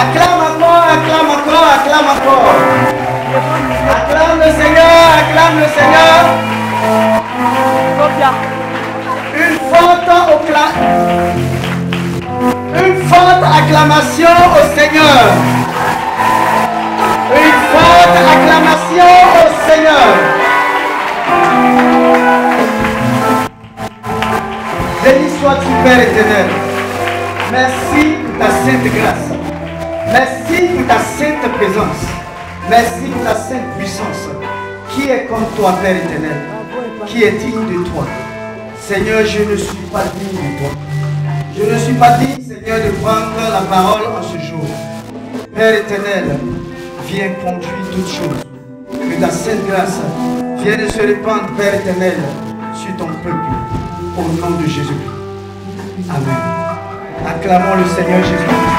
Acclame encore, acclame encore, acclame encore. Acclame le Seigneur, acclame le Seigneur. Une forte acclamation au Seigneur. Une forte acclamation au Seigneur. Béni sois-tu, Père éternel. Merci pour ta sainte grâce. Merci pour ta sainte présence. Merci pour ta sainte puissance. Qui est comme toi, Père éternel? Qui est digne de toi? Seigneur, je ne suis pas digne de toi. Je ne suis pas digne, Seigneur, de prendre la parole en ce jour. Père éternel, viens conduire toutes choses. Que ta sainte grâce vienne se répandre, Père éternel, sur ton peuple. Au nom de Jésus. Amen. Acclamons le Seigneur Jésus-Christ.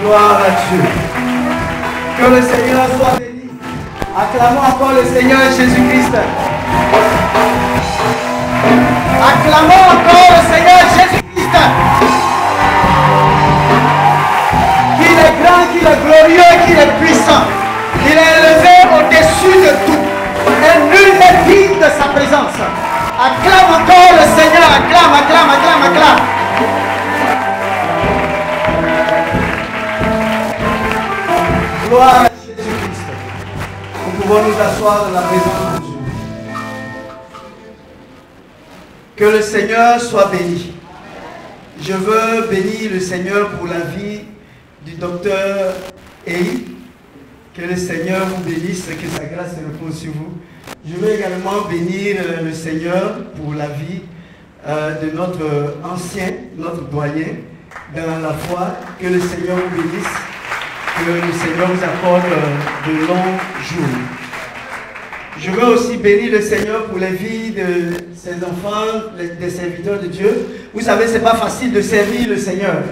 Gloire à Dieu. Que le Seigneur soit béni. Acclamons encore le Seigneur Jésus-Christ. Acclamons encore le Seigneur Jésus-Christ. Qu'il est grand, qu'il est glorieux, qu'il est puissant. Qu'il est élevé au-dessus de tout. Et nul n'est digne de sa présence. Acclame encore le Seigneur. Acclame, acclame, acclame, acclame. Gloire à Jésus-Christ. Nous pouvons nous asseoir dans la présence de Dieu. Que le Seigneur soit béni. Je veux bénir le Seigneur pour la vie du docteur Ei. Que le Seigneur vous bénisse, que sa grâce repose sur vous. Je veux également bénir le Seigneur pour la vie de notre ancien, notre doyen dans la foi. Que le Seigneur vous bénisse. Que le Seigneur vous accorde de longs jours. Je veux aussi bénir le Seigneur pour la vie de ses enfants, des serviteurs de Dieu. Vous savez, ce n'est pas facile de servir le Seigneur.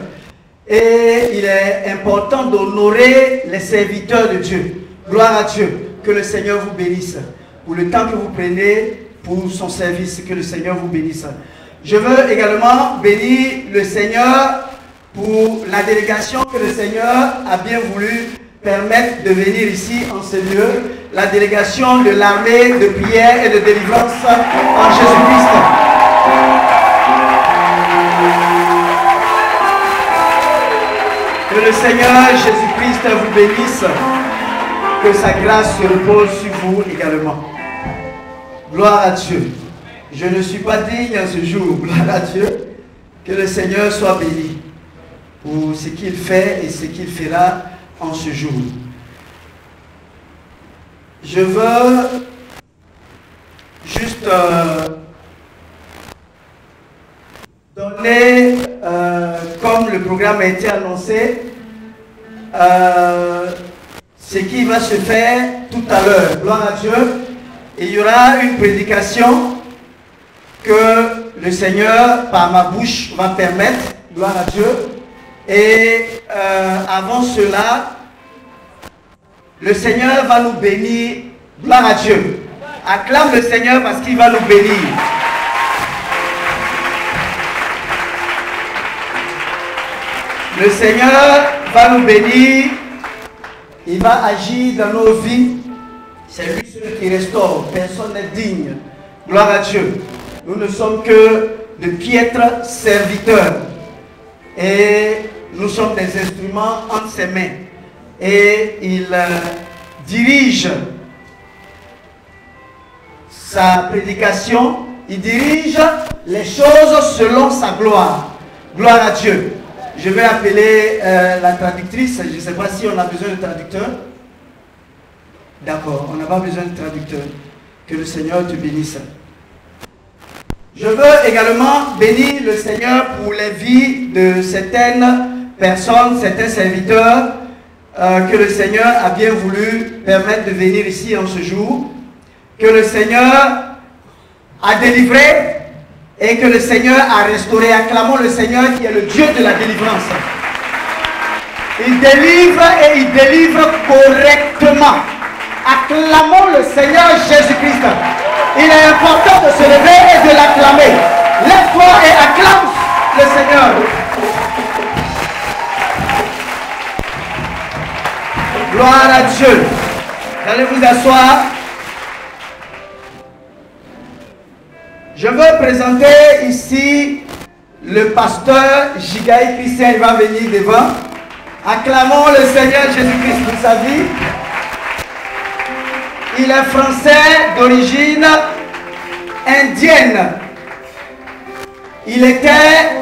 Et il est important d'honorer les serviteurs de Dieu. Gloire à Dieu. Que le Seigneur vous bénisse. Pour le temps que vous prenez pour son service, que le Seigneur vous bénisse. Je veux également bénir le Seigneur pour la délégation que le Seigneur a bien voulu permettre de venir ici en ce lieu. La délégation de l'armée de prière et de délivrance en Jésus-Christ. Que le Seigneur Jésus-Christ vous bénisse. Que sa grâce se repose sur vous également. Gloire à Dieu. Je ne suis pas digne en ce jour. Gloire à Dieu. Que le Seigneur soit béni pour ce qu'il fait et ce qu'il fera en ce jour. Je veux juste donner, comme le programme a été annoncé, ce qui va se faire tout à l'heure. Gloire à Dieu. Et il y aura une prédication que le Seigneur, par ma bouche, va permettre. Gloire à Dieu. Et avant cela, le Seigneur va nous bénir. Gloire à Dieu. Acclame le Seigneur parce qu'il va nous bénir. Le Seigneur va nous bénir. Il va agir dans nos vies. C'est lui celui qui restaure. Personne n'est digne. Gloire à Dieu. Nous ne sommes que de piètres serviteurs. Et nous sommes des instruments entre ses mains. Et il dirige sa prédication. Il dirige les choses selon sa gloire. Gloire à Dieu. Je vais appeler la traductrice. Je ne sais pas si on a besoin de traducteur. D'accord, on n'a pas besoin de traducteur. Que le Seigneur te bénisse. Je veux également bénir le Seigneur pour les vies de certaines personnes, certains serviteurs que le Seigneur a bien voulu permettre de venir ici en ce jour. Que le Seigneur a délivré et que le Seigneur a restauré. Acclamons le Seigneur qui est le Dieu de la délivrance. Il délivre et il délivre correctement. Acclamons le Seigneur Jésus-Christ. Il est important de se lever et de l'acclamer. Lève-toi et acclame le Seigneur. Gloire à Dieu. Allez vous asseoir. Je veux présenter ici le pasteur Jigaï Christian. Il va venir devant. Acclamons le Seigneur Jésus-Christ pour sa vie. Il est français d'origine indienne. Il était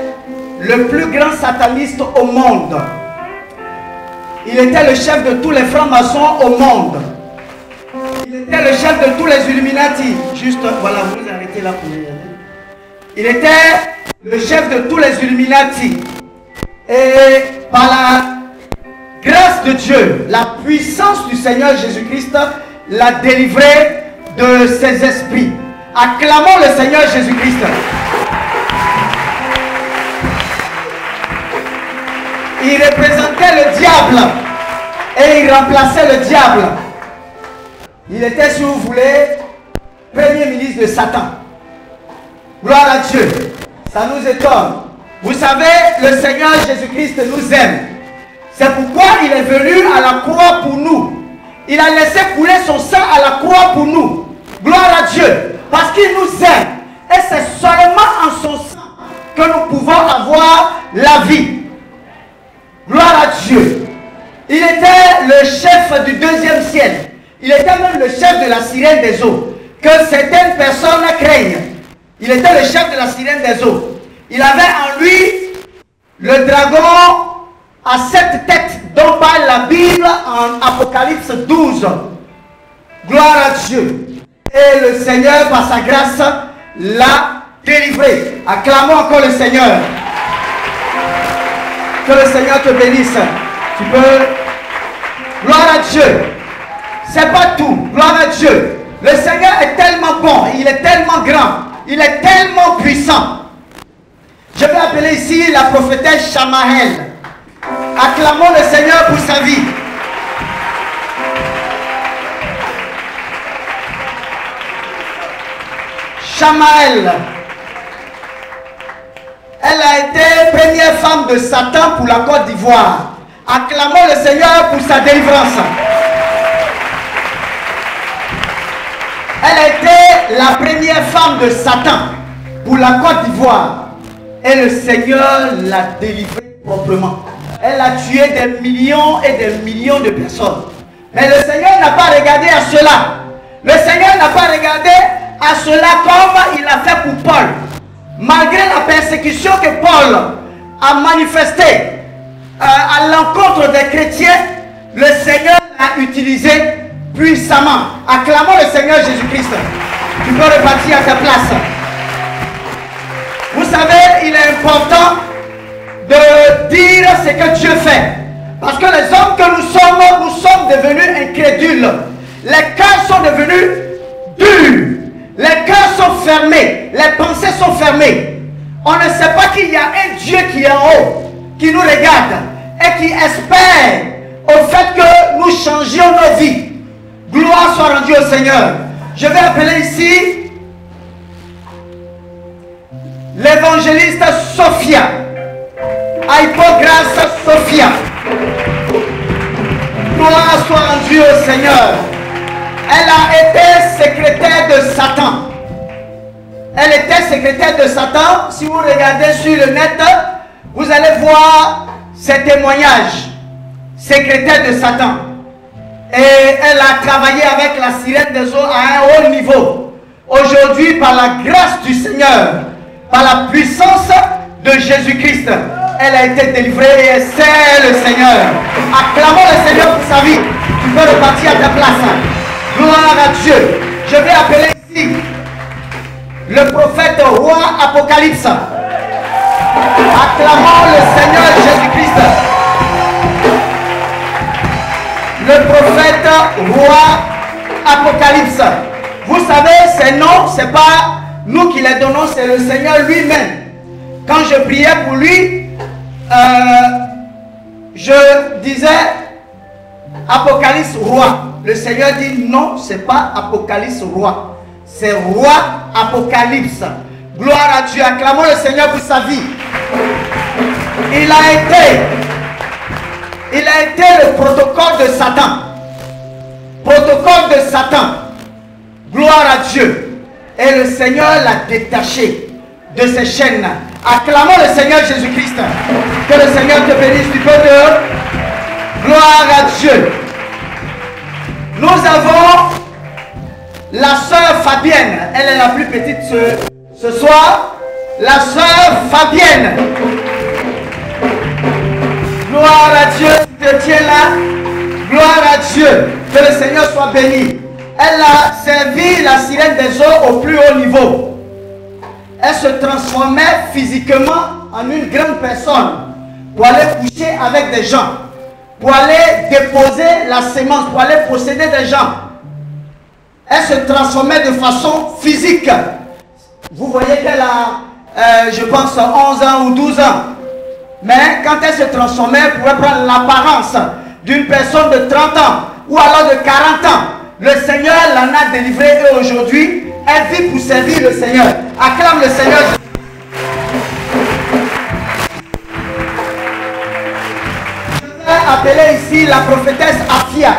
le plus grand sataniste au monde. Il était le chef de tous les francs-maçons au monde. Il était le chef de tous les Illuminati. Juste, voilà, vous arrêtez là pour regarder. Il était le chef de tous les Illuminati. Et par la grâce de Dieu, la puissance du Seigneur Jésus-Christ l'a délivré de ses esprits. Acclamons le Seigneur Jésus-Christ. Il représentait le diable et il remplaçait le diable. Il était, si vous voulez, premier ministre de Satan. Gloire à Dieu. Ça nous étonne. Vous savez, le Seigneur Jésus-Christ nous aime. C'est pourquoi il est venu à la croix pour nous. Il a laissé couler son sang à la croix pour nous. Gloire à Dieu. Parce qu'il nous aime. Et c'est seulement en son sang que nous pouvons avoir la vie. Gloire à Dieu. Il était le chef du deuxième ciel. Il était même le chef de la sirène des eaux. Que certaines personnes craignent. Il était le chef de la sirène des eaux. Il avait en lui le dragon à 7 têtes dont parle la Bible en Apocalypse 12. Gloire à Dieu. Et le Seigneur, par sa grâce, l'a délivré. Acclamons encore le Seigneur. Que le Seigneur te bénisse. Tu peux. Gloire à Dieu. C'est pas tout. Gloire à Dieu. Le Seigneur est tellement bon. Il est tellement grand. Il est tellement puissant. Je vais appeler ici la prophétesse Shamael. Acclamons le Seigneur pour sa vie. Shamael. Elle a été première femme de Satan pour la Côte d'Ivoire. Acclamons le Seigneur pour sa délivrance. Elle a été la première femme de Satan pour la Côte d'Ivoire. Et le Seigneur l'a délivrée proprement. Elle a tué des millions et des millions de personnes. Mais le Seigneur n'a pas regardé à cela. Le Seigneur n'a pas regardé à cela comme il l'a fait pour Paul. Malgré la persécution que Paul a manifestée à l'encontre des chrétiens, le Seigneur l'a utilisé puissamment. Acclamons le Seigneur Jésus-Christ. Tu peux repartir à ta place. Vous savez, il est important de dire ce que Dieu fait. Parce que les hommes que nous sommes devenus incrédules. Les cœurs sont devenus durs. Les cœurs sont fermés. Les pensées sont fermées. On ne sait pas qu'il y a un Dieu qui est en haut, qui nous regarde et qui espère au fait que nous changions nos vies. Gloire soit rendue au Seigneur. Je vais appeler ici l'évangéliste Sophia. Hypograce Sophia. Gloire soit rendue au Seigneur. Elle a été secrétaire de Satan. Elle était secrétaire de Satan. Si vous regardez sur le net, vous allez voir ses témoignages. Secrétaire de Satan. Et elle a travaillé avec la sirène des eaux à un haut niveau. Aujourd'hui, par la grâce du Seigneur, par la puissance de Jésus-Christ, elle a été délivrée et elle sert le Seigneur. Acclamons le Seigneur pour sa vie. Tu peux repartir à ta place. Gloire à Dieu. Je vais appeler ici le prophète roi Apocalypse. Acclamons le Seigneur Jésus-Christ. Le prophète roi Apocalypse. Vous savez, ces noms, ce n'est pas nous qui les donnons, c'est le Seigneur lui-même. Quand je priais pour lui, je disais Apocalypse roi. Le Seigneur dit non, ce n'est pas Apocalypse roi. C'est roi Apocalypse. Gloire à Dieu. Acclamons le Seigneur pour sa vie. Il a été le protocole de Satan. protocole de Satan. Gloire à Dieu. Et le Seigneur l'a détaché de ces chaînes. Acclamons le Seigneur Jésus-Christ. Que le Seigneur te bénisse du côté de gloire à Dieu. Nous avons la sœur Fabienne. Elle est la plus petite ce soir. La sœur Fabienne. Gloire à Dieu. Tu te tiens là. Gloire à Dieu. Que le Seigneur soit béni. Elle a servi la sirène des eaux au plus haut niveau. Elle se transformait physiquement en une grande personne pour aller coucher avec des gens, pour aller déposer la sémence, pour aller posséder des gens. Elle se transformait de façon physique. Vous voyez qu'elle a, je pense, 11 ans ou 12 ans. Mais quand elle se transformait, elle pouvait prendre l'apparence d'une personne de 30 ans ou alors de 40 ans. Le Seigneur l'en a délivré et aujourd'hui, elle vit pour servir le Seigneur. Acclame le Seigneur. Je vais appeler ici la prophétesse Afia.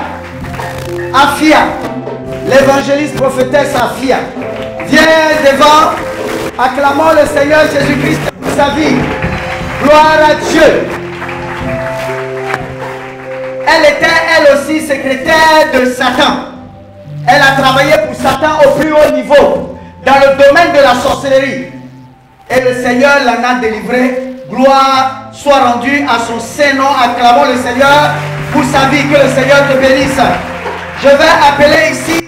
Afia, l'évangéliste prophétesse Afia. Viens devant, acclamons le Seigneur Jésus-Christ pour sa vie. Gloire à Dieu. Elle était elle aussi secrétaire de Satan. Elle a travaillé pour Satan au plus haut niveau, dans le domaine de la sorcellerie. Et le Seigneur l'en a délivré. Gloire soit rendue à son Saint-Nom. Acclamons le Seigneur pour sa vie. Que le Seigneur te bénisse. Je vais appeler ici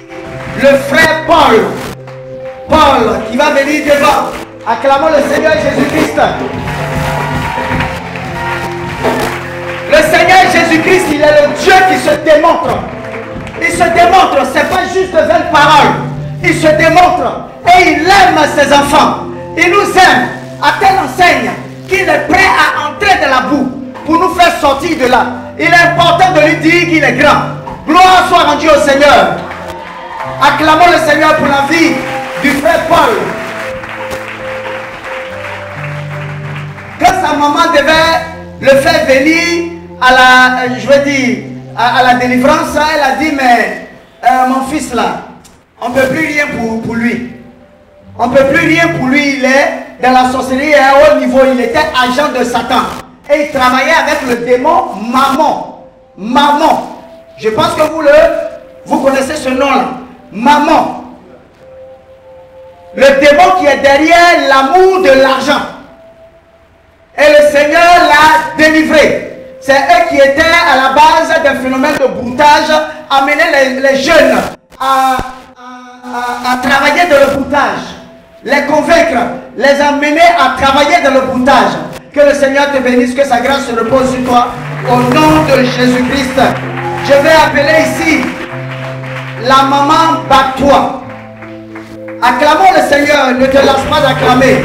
le frère Paul. Paul qui va venir devant. Acclamons le Seigneur Jésus-Christ. Le Seigneur Jésus-Christ, il est le Dieu qui se démontre. Il se démontre, ce n'est pas juste de belles paroles. Il se démontre et il aime ses enfants. Il nous aime à telle enseigne qu'il est prêt à entrer dans la boue pour nous faire sortir de là. Il est important de lui dire qu'il est grand. Gloire soit rendue au Seigneur. Acclamons le Seigneur pour la vie du frère Paul. Quand sa maman devait le faire venir à la, je veux dire, à la délivrance, elle a dit, mais mon fils là, on ne peut plus rien pour lui. On ne peut plus rien pour lui. Il est dans la sorcellerie à un haut niveau. Il était agent de Satan. Et il travaillait avec le démon Mammon. Mammon. Je pense que vous connaissez ce nom-là. Mammon. Le démon qui est derrière l'amour de l'argent. Et le Seigneur l'a délivré. C'est eux qui étaient à la base d'un phénomène de broutage, amener les jeunes à travailler dans le broutage, les convaincre, les amener à travailler dans le broutage. Que le Seigneur te bénisse, que sa grâce se repose sur toi, au nom de Jésus-Christ. Je vais appeler ici la maman Bat-toi. Acclamons le Seigneur, ne te lasse pas d'acclamer.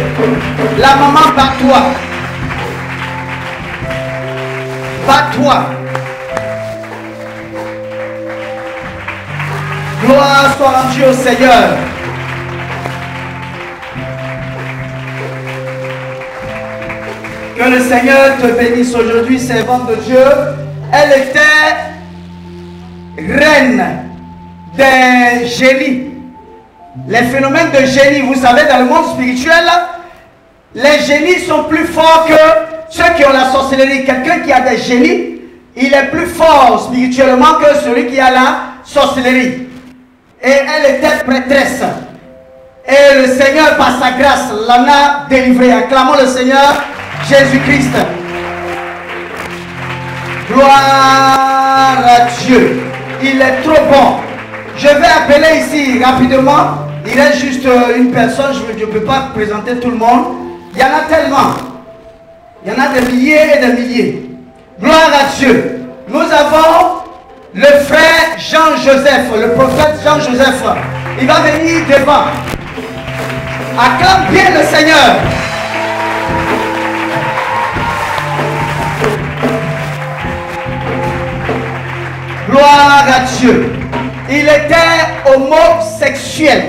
La maman Bat-toi. Bat-toi. Gloire soit rendue au Seigneur. Que le Seigneur te bénisse aujourd'hui, servante de Dieu. Elle était reine des génies. Les phénomènes de génie, vous savez, dans le monde spirituel, les génies sont plus forts que ceux qui ont la sorcellerie. Quelqu'un qui a des génies, il est plus fort spirituellement que celui qui a la sorcellerie. Et elle était prêtresse. Et le Seigneur, par sa grâce, l'en a délivré. Acclamons le Seigneur Jésus-Christ. Gloire à Dieu. Il est trop bon. Je vais appeler ici rapidement. Il reste juste une personne. Je ne peux pas présenter tout le monde. Il y en a tellement. Il y en a des milliers et des milliers. Gloire à Dieu. Nous avons le frère Jean-Joseph, le prophète Jean-Joseph. Il va venir devant. Acclame bien le Seigneur. Gloire à Dieu. Il était homosexuel.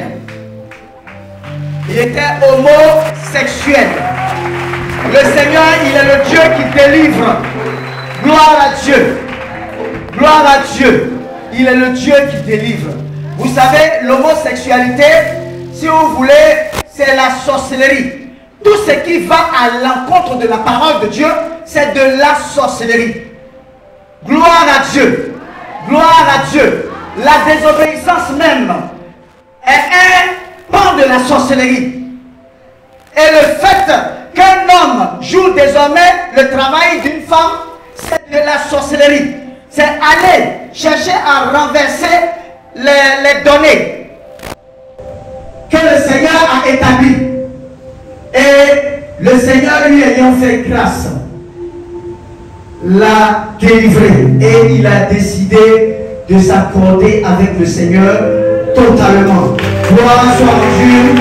Il était homosexuel. Le Seigneur, il est le Dieu qui délivre. Gloire à Dieu. Gloire à Dieu. il est le Dieu qui délivre. Vous savez, l'homosexualité, si vous voulez, c'est la sorcellerie. Tout ce qui va à l'encontre de la parole de Dieu, c'est de la sorcellerie. Gloire à Dieu. Gloire à Dieu. La désobéissance même est un pan de la sorcellerie. Et le fait qu'un homme joue désormais le travail d'une femme, c'est de la sorcellerie. C'est aller chercher à renverser les données que le Seigneur a établies. Et le Seigneur, lui ayant fait grâce, l'a délivré. Et il a décidé de s'accorder avec le Seigneur totalement. Gloire soit rendue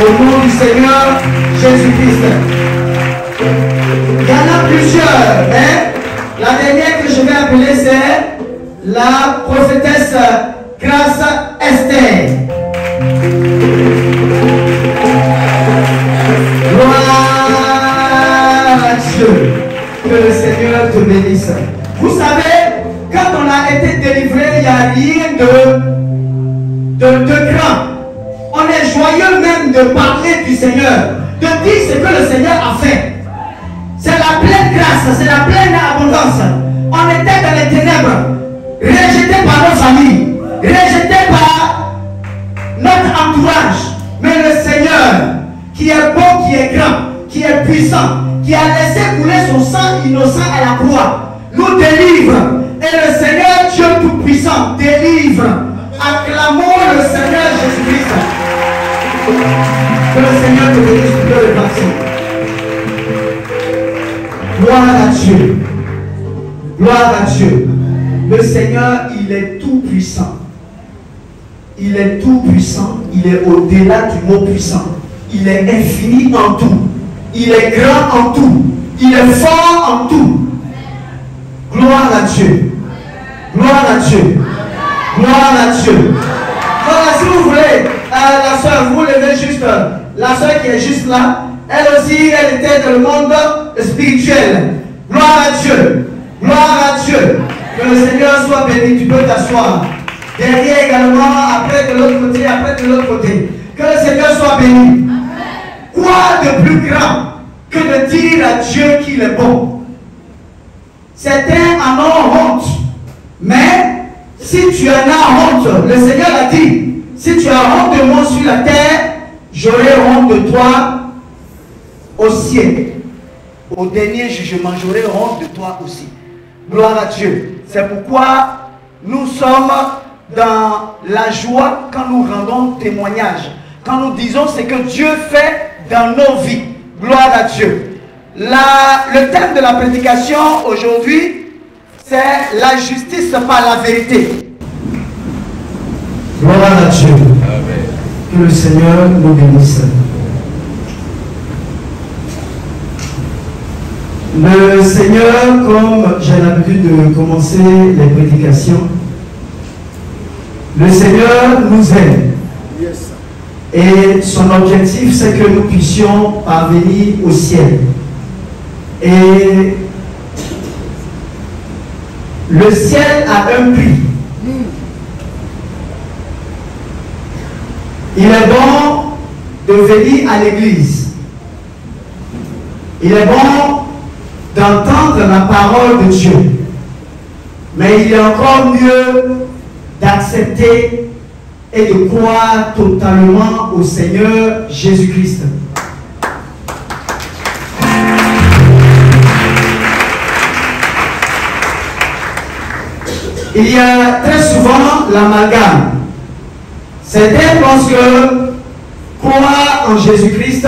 au nom du Seigneur Jésus-Christ. Il y en a plusieurs, mais la dernière que je vais appeler, c'est la prophétesse Grâce Esther. Gloire à Dieu. Que le Seigneur te bénisse. Vous savez, quand on a été délivré, il n'y a rien de grand. On est joyeux même de parler du Seigneur, de dire ce que le Seigneur a fait. C'est la pleine grâce, c'est la pleine abondance. On était dans les ténèbres, rejetés par nos familles, rejetés par notre entourage. Mais le Seigneur, qui est bon, qui est grand, qui est puissant, qui a laissé couler son sang innocent à la croix, nous délivre. Et le Seigneur Dieu Tout-Puissant délivre. Acclamons le Seigneur Jésus-Christ. Que le Seigneur te bénisse, tu peux repartir. Gloire à Dieu. Gloire à Dieu. Le Seigneur, il est tout puissant. Il est tout puissant. Il est au-delà du mot puissant. Il est infini en tout. Il est grand en tout. Il est fort en tout. Gloire à Dieu. Gloire à Dieu. Gloire à Dieu. Voilà, si vous voulez, la soeur, vous levez juste, la soeur qui est juste là, elle aussi, elle était dans le monde spirituel. Gloire à Dieu. Gloire à Dieu. Que le Seigneur soit béni. Tu peux t'asseoir. Derrière également, après de l'autre côté, après de l'autre côté. Que le Seigneur soit béni. Quoi de plus grand que de dire à Dieu qu'il est bon? Certains en ont honte. Mais si tu en as honte, le Seigneur a dit, si tu as honte de moi sur la terre, j'aurai honte de toi au ciel. Au dernier jugement, j'aurai honte de toi aussi. Gloire à Dieu. C'est pourquoi nous sommes dans la joie quand nous rendons témoignage. Quand nous disons ce que Dieu fait dans nos vies. Gloire à Dieu. Le thème de la prédication aujourd'hui, c'est la justice par la vérité. Gloire à Dieu. Amen. Que le Seigneur nous bénisse. Le Seigneur, comme j'ai l'habitude de commencer les prédications, le Seigneur nous aime. Yes. Et son objectif, c'est que nous puissions parvenir au ciel. Et le ciel a un prix. Il est bon de venir à l'église. Il est bon d'entendre la parole de Dieu. Mais il est encore mieux d'accepter et de croire totalement au Seigneur Jésus-Christ. Il y a très souvent l'amalgame. Certains pensent que croire en Jésus-Christ,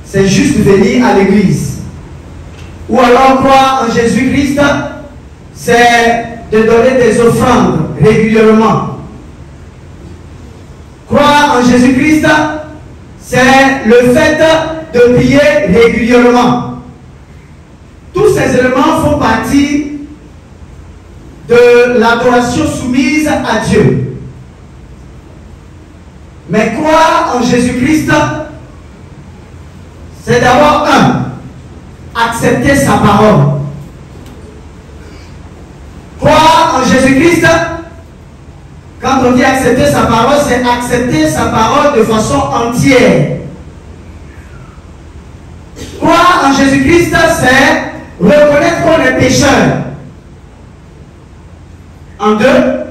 c'est juste venir à l'église. Ou alors croire en Jésus-Christ, c'est de donner des offrandes régulièrement. Croire en Jésus-Christ, c'est le fait de prier régulièrement. Tous ces éléments font partie de l'adoration soumise à Dieu. Mais croire en Jésus-Christ, c'est d'abord accepter sa parole. Croire en Jésus-Christ, Quand on dit accepter sa parole, c'est accepter sa parole de façon entière. Croire en Jésus-Christ, c'est reconnaître qu'on est pécheur. En deux,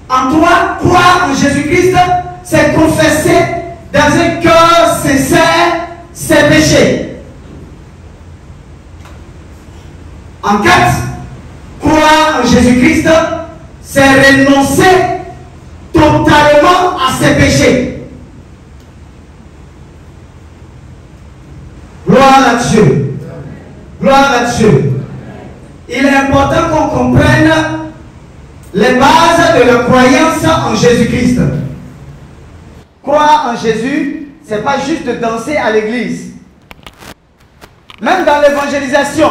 en trois, croire en Jésus-Christ, c'est confesser dans un cœur sincère ses péchés. En quatre, croire en Jésus-Christ, c'est renoncer totalement à ses péchés. Gloire à Dieu. Gloire à Dieu. Il est important qu'on comprenne les bases de la croyance en Jésus-Christ. Croire en Jésus, ce n'est pas juste de danser à l'église. Même dans l'évangélisation,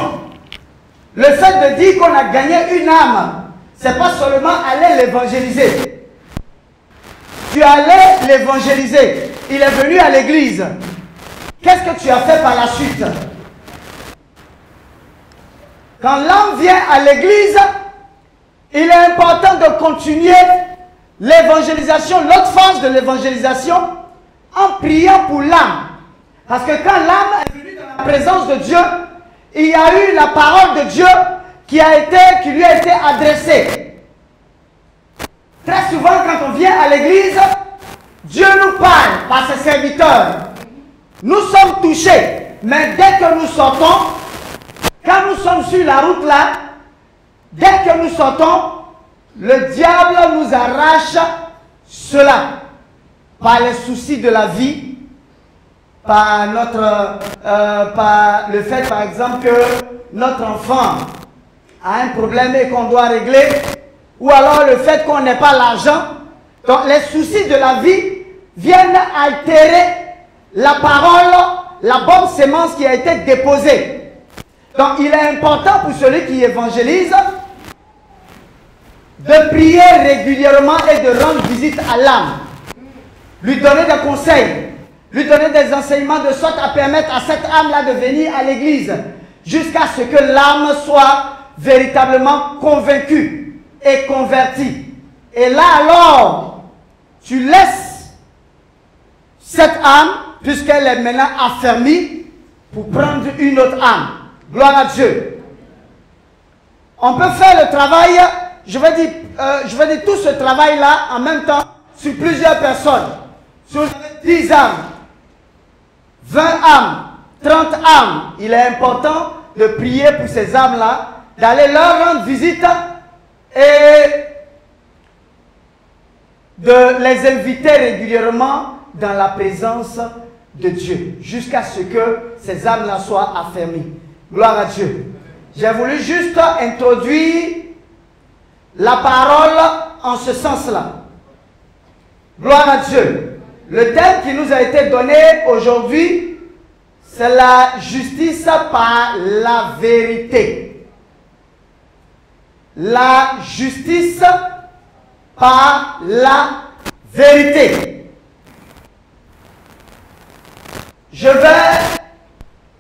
le fait de dire qu'on a gagné une âme, ce n'est pas seulement aller l'évangéliser. Tu allais l'évangéliser. Il est venu à l'église. Qu'est-ce que tu as fait par la suite? Quand l'âme vient à l'église, il est important de continuer l'évangélisation, l'autre phase de l'évangélisation, en priant pour l'âme. Parce que quand l'âme est venue dans la présence de Dieu, il y a eu la parole de Dieu qui lui a été adressée. Très souvent, quand on vient à l'église, Dieu nous parle par ses serviteurs. Nous sommes touchés, mais dès que nous sortons, quand nous sommes sur la route là, dès que nous sortons, le diable nous arrache cela par les soucis de la vie, par le fait par exemple que notre enfant a un problème et qu'on doit régler, ou alors le fait qu'on n'ait pas l'argent. Donc les soucis de la vie viennent altérer la parole, la bonne sémence qui a été déposée. Donc il est important pour celui qui évangélise de prier régulièrement et de rendre visite à l'âme. Lui donner des conseils, lui donner des enseignements de sorte à permettre à cette âme-là de venir à l'église jusqu'à ce que l'âme soit véritablement convaincue et convertie. Et là alors, tu laisses cette âme, puisqu'elle est maintenant affermie, pour prendre une autre âme. Gloire à Dieu. On peut faire le travail, je vais dire tout ce travail-là en même temps sur plusieurs personnes. Sur 10 âmes, 20 âmes, 30 âmes. Il est important de prier pour ces âmes-là, d'aller leur rendre visite et de les inviter régulièrement dans la présence de Dieu, jusqu'à ce que ces âmes-là soient affermies. Gloire à Dieu. J'ai voulu juste introduire la parole en ce sens-là. Gloire à Dieu. Le thème qui nous a été donné aujourd'hui, c'est la justice par la vérité. La justice par la vérité. Je vais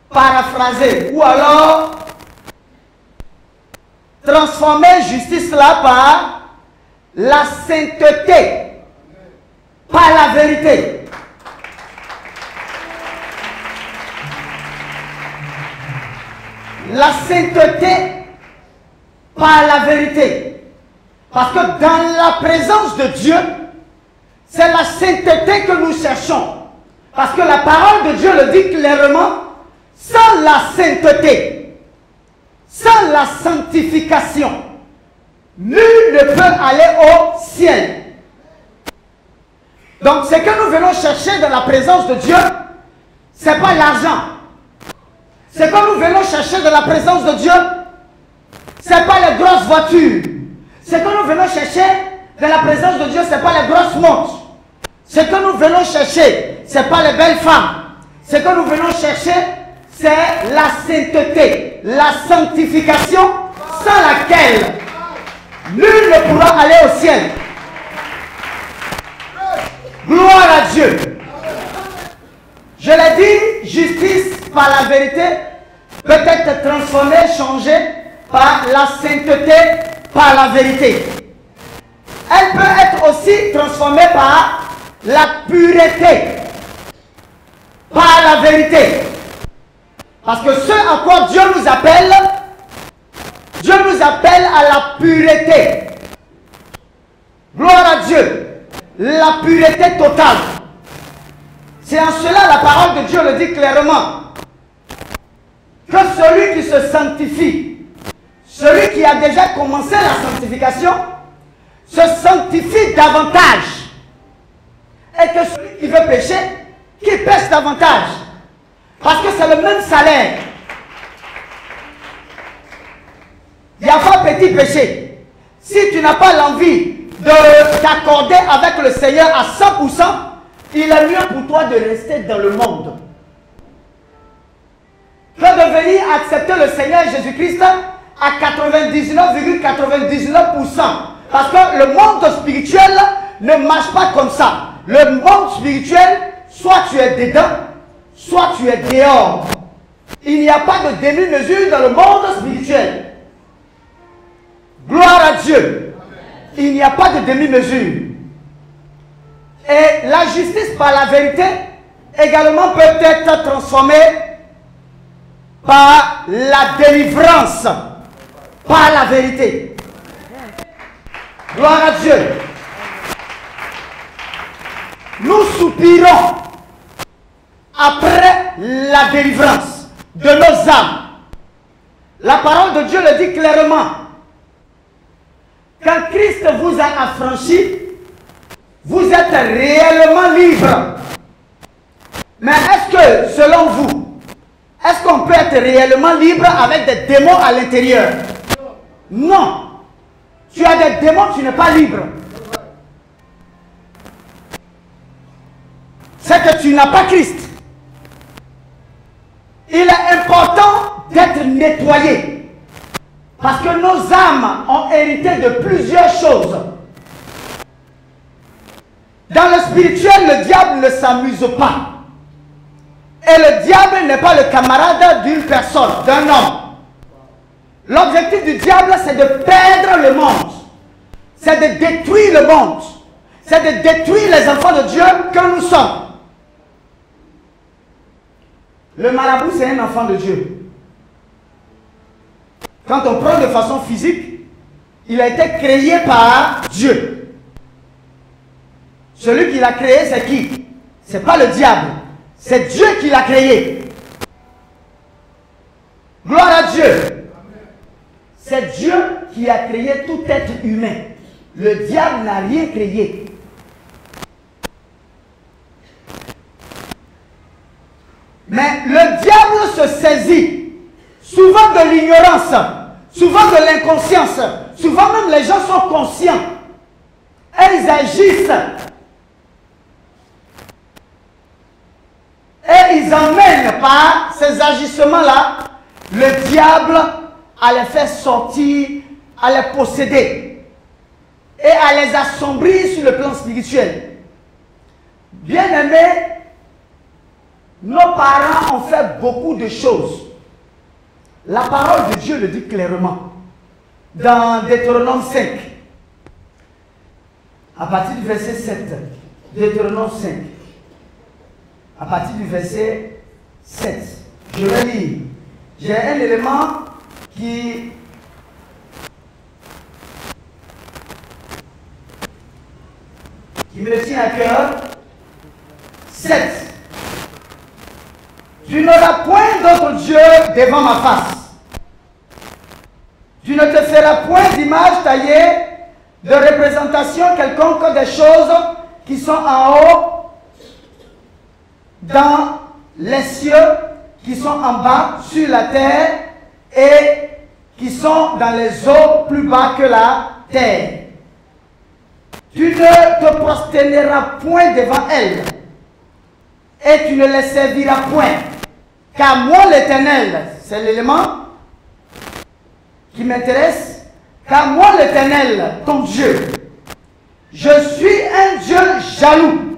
paraphraser ou alors transformer justice là par la sainteté, par la vérité. La sainteté par la vérité. Parce que dans la présence de Dieu, c'est la sainteté que nous cherchons. Parce que la parole de Dieu le dit clairement, sans la sainteté, sans la sanctification, nul ne peut aller au ciel. Donc ce que nous venons chercher dans la présence de Dieu, ce n'est pas l'argent. Ce que nous venons chercher dans la présence de Dieu, ce n'est pas les grosses voitures. Ce que nous venons chercher dans la présence de Dieu, ce n'est pas les grosses montres. Ce que nous venons chercher, ce n'est pas les belles femmes. Ce que nous venons chercher, c'est la sainteté, la sanctification sans laquelle nul ne pourra aller au ciel. Gloire à Dieu. Je l'ai dit, justice par la vérité peut être transformée, changée par la sainteté, par la vérité. elle peut être aussi transformée par la pureté, par la vérité. Parce que ce à quoi Dieu nous appelle à la pureté. Gloire à Dieu. La pureté totale. C'est en cela la parole de Dieu le dit clairement. Que celui qui se sanctifie, celui qui a déjà commencé la sanctification, se sanctifie davantage. Et que celui qui veut pécher, qui pêche davantage. Parce que c'est le même salaire. Il n'y a pas petit péché. Si tu n'as pas l'envie de t'accorder avec le Seigneur à 100%, il est mieux pour toi de rester dans le monde. Que de venir accepter le Seigneur Jésus-Christ à 99,99%. Parce que le monde spirituel ne marche pas comme ça. Le monde spirituel, soit tu es dedans, soit tu es dehors. Il n'y a pas de demi-mesure dans le monde spirituel. Gloire à Dieu. Il n'y a pas de demi-mesure. Et la justice par la vérité également peut être transformée par la délivrance, par la vérité. Gloire à Dieu. Nous soupirons après la délivrance de nos âmes. La parole de Dieu le dit clairement. Quand Christ vous a affranchi, vous êtes réellement libre. Mais est-ce que, selon vous, est-ce qu'on peut être réellement libre avec des démons à l'intérieur? Non. Tu as des démons, tu n'es pas libre. C'est que tu n'as pas Christ. Il est important d'être nettoyé. Parce que nos âmes ont hérité de plusieurs choses. Dans le spirituel, le diable ne s'amuse pas. Et le diable n'est pas le camarade d'une personne, d'un homme. L'objectif du diable, c'est de perdre le monde. C'est de détruire le monde. C'est de détruire les enfants de Dieu que nous sommes. Le marabout, c'est un enfant de Dieu. Quand on prend de façon physique, il a été créé par Dieu. Celui qui l'a créé, c'est qui? Ce n'est pas le diable. C'est Dieu qui l'a créé. Gloire à Dieu. C'est Dieu qui a créé tout être humain. Le diable n'a rien créé. Mais le diable se saisit souvent de l'ignorance, souvent de l'inconscience. Souvent même les gens sont conscients. Et ils agissent. Et ils emmènent par ces agissements-là le diable à les faire sortir, à les posséder et à les assombrir sur le plan spirituel. Bien-aimés, nos parents ont fait beaucoup de choses. La parole de Dieu le dit clairement. Dans Deutéronome 5, à partir du verset 7, Deutéronome 5, à partir du verset 7, je vais lire. J'ai un élément qui me tient à cœur. 7. Tu n'auras point d'autre Dieu devant ma face. Tu ne te feras point d'image taillée de représentation quelconque des choses qui sont en haut, dans les cieux, qui sont en bas, sur la terre, et qui sont dans les eaux plus bas que la terre. Tu ne te prosterneras point devant elles, et tu ne les serviras point. Car moi l'Éternel, c'est l'élément qui m'intéresse, car moi l'Éternel, ton Dieu, je suis un Dieu jaloux,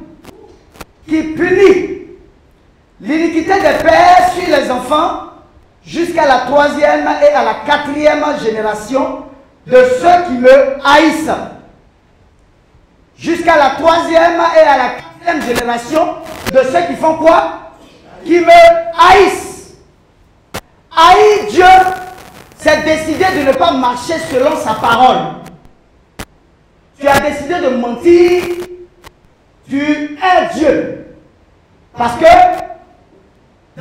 qui punit l'iniquité des pères sur les enfants, jusqu'à la 3e et à la 4e génération de ceux qui me haïssent, jusqu'à la 3e et à la 4e génération de ceux qui font quoi? Qui me haïssent. Haïr Dieu, c'est décider de ne pas marcher selon sa parole. Tu as décidé de mentir, tu hais Dieu. Parce que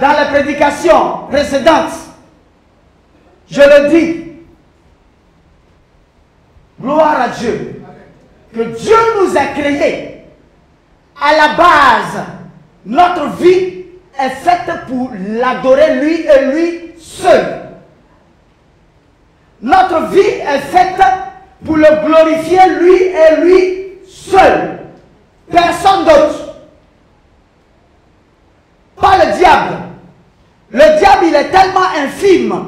dans les prédications précédentes, je le dis, gloire à Dieu, que Dieu nous a créés. À la base, notre vie est faite pour l'adorer lui et lui seul. Notre vie est faite pour le glorifier lui et lui seul. Personne d'autre. Pas le diable. Le diable, il est tellement infime,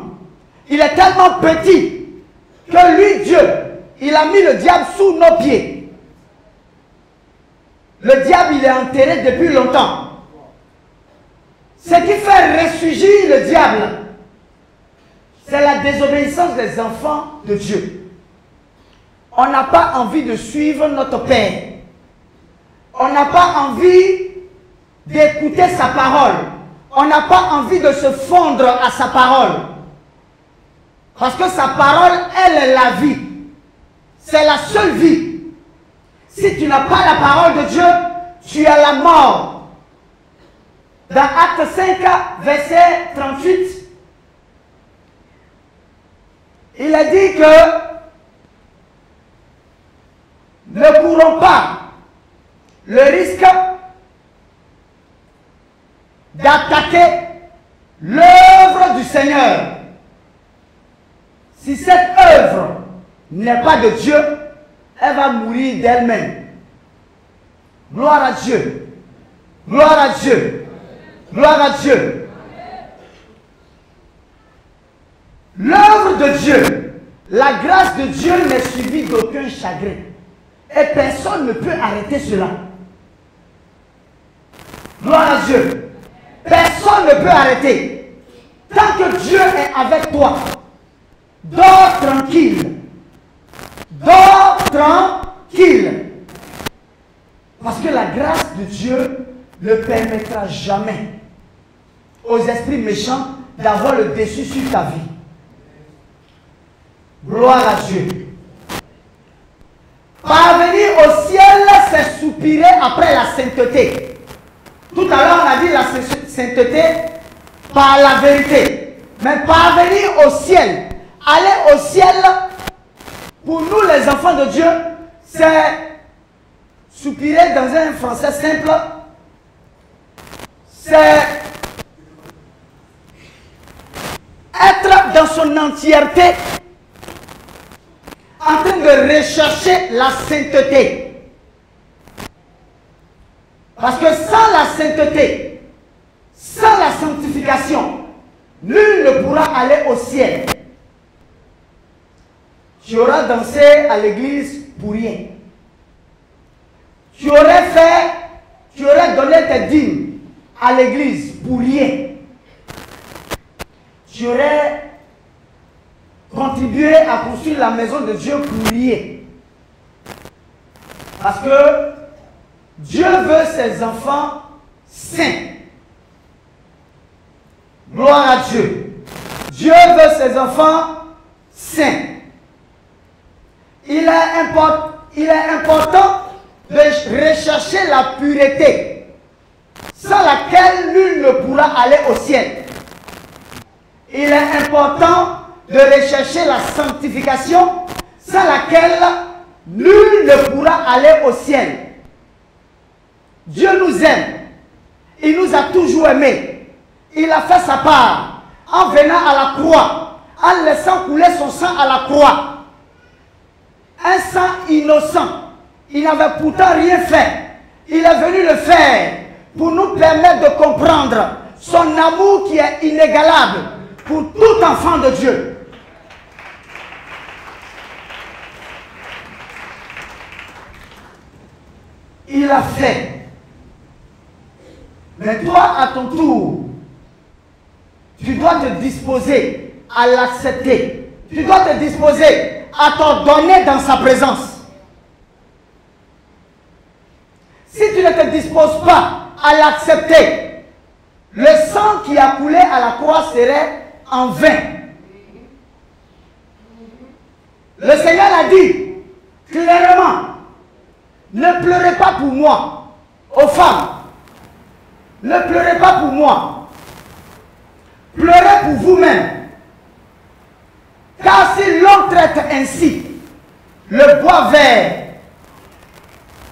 il est tellement petit, que lui, Dieu, il a mis le diable sous nos pieds. Le diable, il est enterré depuis longtemps. Ce qui fait ressurgir le diable, c'est la désobéissance des enfants de Dieu. On n'a pas envie de suivre notre Père. On n'a pas envie d'écouter sa parole. On n'a pas envie de se fondre à sa parole. Parce que sa parole, elle est la vie. C'est la seule vie. Si tu n'as pas la parole de Dieu, tu as la mort. Dans Acte 5, verset 38, il a dit que ne courons pas le risque d'attaquer l'œuvre du Seigneur. Si cette œuvre n'est pas de Dieu, elle va mourir d'elle-même. Gloire à Dieu. Gloire à Dieu. Gloire à Dieu. L'œuvre de Dieu, la grâce de Dieu n'est suivie d'aucun chagrin. Et personne ne peut arrêter cela. Gloire à Dieu. Personne ne peut arrêter. Tant que Dieu est avec toi, dors tranquille. Dors tranquille. Parce que la grâce de Dieu ne permettra jamais aux esprits méchants d'avoir le dessus sur ta vie. Gloire à Dieu. Parvenir au ciel, c'est soupirer après la sainteté. Tout à l'heure, on a dit la sainteté par la vérité. Mais parvenir au ciel, aller au ciel, pour nous les enfants de Dieu, c'est soupirer dans un français simple. C'est être dans son entièreté en train de rechercher la sainteté. Parce que sans la sainteté, sans la sanctification, nul ne pourra aller au ciel. Tu auras dansé à l'église pour rien. Tu aurais donné tes dîmes à l'église pour rien. Tu aurais contribué à construire la maison de Dieu pour rien. Parce que Dieu veut ses enfants saints. Gloire à Dieu. Dieu veut ses enfants saints. Il est important de rechercher la pureté, sans laquelle nul ne pourra aller au ciel. Il est important de rechercher la sanctification, sans laquelle nul ne pourra aller au ciel. Dieu nous aime. Il nous a toujours aimés. Il a fait sa part en venant à la croix, en laissant couler son sang à la croix. Un sang innocent. Il n'avait pourtant rien fait. Il est venu le faire pour nous permettre de comprendre son amour qui est inégalable pour tout enfant de Dieu. Il a fait. Mais toi, à ton tour, tu dois te disposer à l'accepter. Tu dois te disposer à t'ordonner dans sa présence. si tu ne te disposes pas à l'accepter, le sang qui a coulé à la croix serait en vain. Le Seigneur a dit clairement, ne pleurez pas pour moi, aux femmes. Ne pleurez pas pour moi. Pleurez pour vous-même. Car si l'on traite ainsi le bois vert,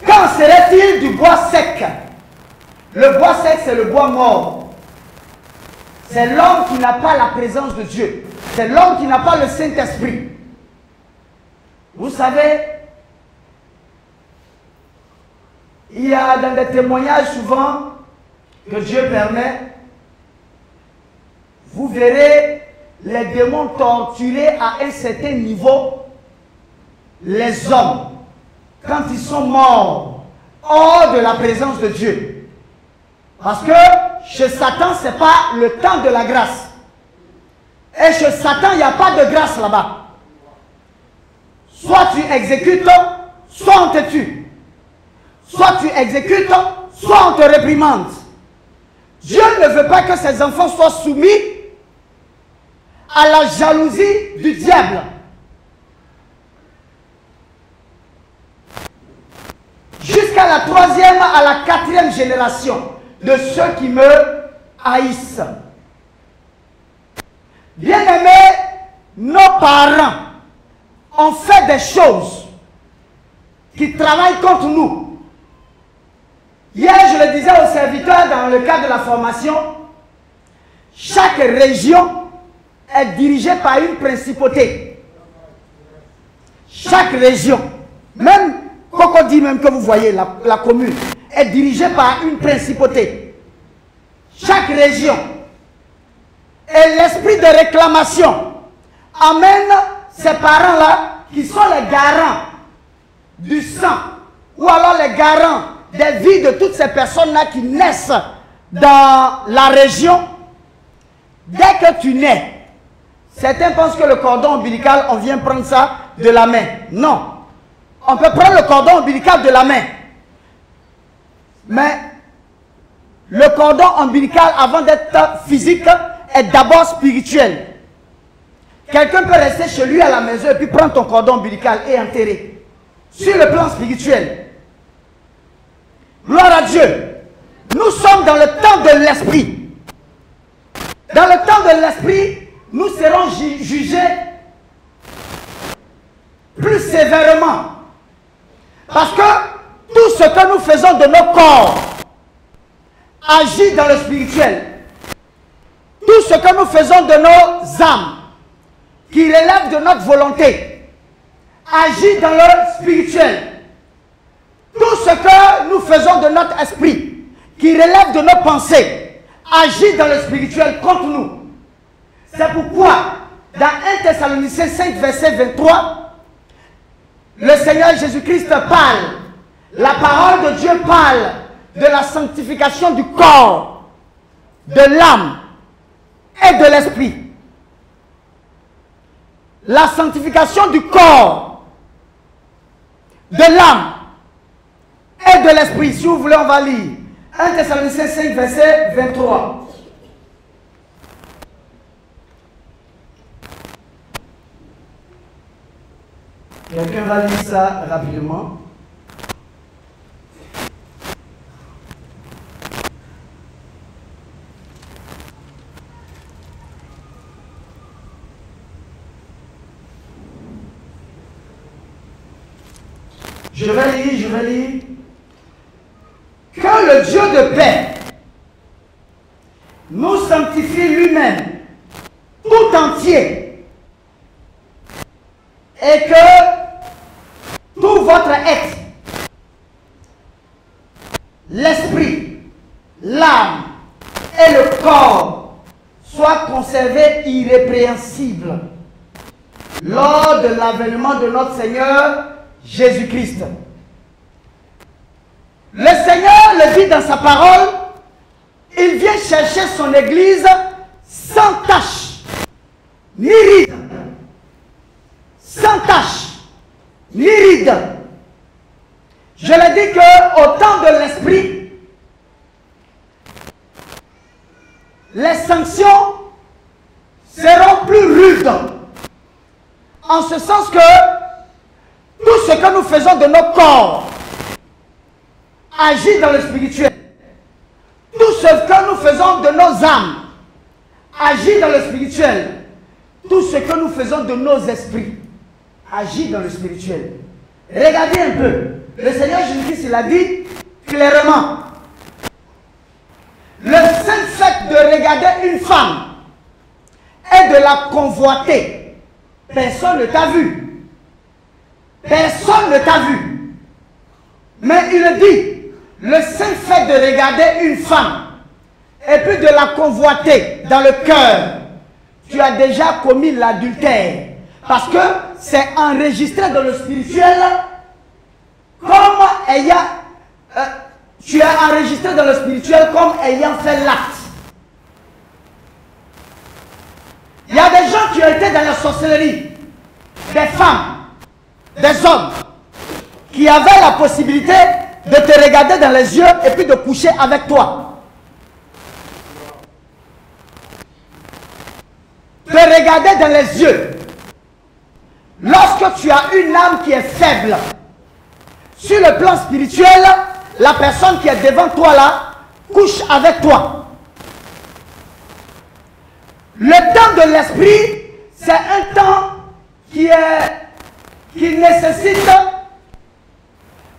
qu'en serait-il du bois sec? Le bois sec, c'est le bois mort. C'est l'homme qui n'a pas la présence de Dieu. C'est l'homme qui n'a pas le Saint-Esprit. Vous savez, il y a dans des témoignages souvent que Dieu permet, vous verrez les démons torturer à un certain niveau les hommes quand ils sont morts hors de la présence de Dieu. Parce que chez Satan, ce n'est pas le temps de la grâce. Et chez Satan, il n'y a pas de grâce là-bas. Soit tu exécutes, soit on te tue. Soit tu exécutes, soit on te réprimande. Dieu ne veut pas que ses enfants soient soumis à la jalousie du diable. Jusqu'à la 3e, à la 4e génération de ceux qui me haïssent. Bien-aimés, nos parents ont fait des choses qui travaillent contre nous. Hier, je le disais aux serviteurs dans le cadre de la formation, chaque région est dirigée par une principauté. Chaque région, même Cocody, même que vous voyez, la commune, est dirigée par une principauté. Chaque région. Et l'esprit de réclamation amène ces parents-là, qui sont les garants du sang, ou alors les garants des vies de toutes ces personnes-là qui naissent dans la région. Dès que tu nais, certains pensent que le cordon ombilical, on vient prendre ça de la main. Non. On peut prendre le cordon ombilical de la main. Mais le cordon ombilical, avant d'être physique, est d'abord spirituel. Quelqu'un peut rester chez lui à la maison et puis prendre ton cordon ombilical et enterrer. Sur le plan spirituel. Gloire à Dieu. Nous sommes dans le temps de l'esprit. Dans le temps de l'esprit, nous serons jugés plus sévèrement. Parce que tout ce que nous faisons de nos corps agit dans le spirituel. Tout ce que nous faisons de nos âmes, qui relève de notre volonté, agit dans le spirituel. Tout ce que nous faisons de notre esprit, qui relève de nos pensées, agit dans le spirituel contre nous. C'est pourquoi, dans 1 Thessaloniciens 5, verset 23, le Seigneur Jésus-Christ parle, la parole de Dieu parle de la sanctification du corps, de l'âme et de l'esprit. La sanctification du corps, de l'âme et de l'esprit. Si vous voulez, on va lire 1 Thessaloniciens 5, verset 23. Quelqu'un va lire ça rapidement. Je vais lire. Que le Dieu de paix nous sanctifie lui-même, tout entier, et que tout votre être, l'esprit, l'âme et le corps soient conservés irrépréhensibles lors de l'avènement de notre Seigneur Jésus-Christ. Le Seigneur le dit dans sa parole, il vient chercher son église sans tache, ni ride. Sans tache, ni ride. Je l'ai dit que qu'au temps de l'esprit, les sanctions seront plus rudes. En ce sens que tout ce que nous faisons de nos corps agit dans le spirituel. Tout ce que nous faisons de nos âmes agit dans le spirituel. Tout ce que nous faisons de nos esprits agit dans le spirituel. Regardez un peu. Le Seigneur Jésus-Christ, il a dit clairement, le seul fait de regarder une femme et de la convoiter, personne ne t'a vu. Personne ne t'a vu. Mais il dit, le seul fait de regarder une femme et puis de la convoiter dans le cœur, tu as déjà commis l'adultère. Parce que c'est enregistré dans le spirituel comme ayant... tu es enregistré dans le spirituel comme ayant fait l'acte. Il y a des gens qui ont été dans la sorcellerie, des femmes, des hommes, qui avaient la possibilité de te regarder dans les yeux et puis de coucher avec toi. Te regarder dans les yeux. Lorsque tu as une âme qui est faible, sur le plan spirituel, la personne qui est devant toi là, couche avec toi. Le temps de l'esprit, c'est un temps qui nécessite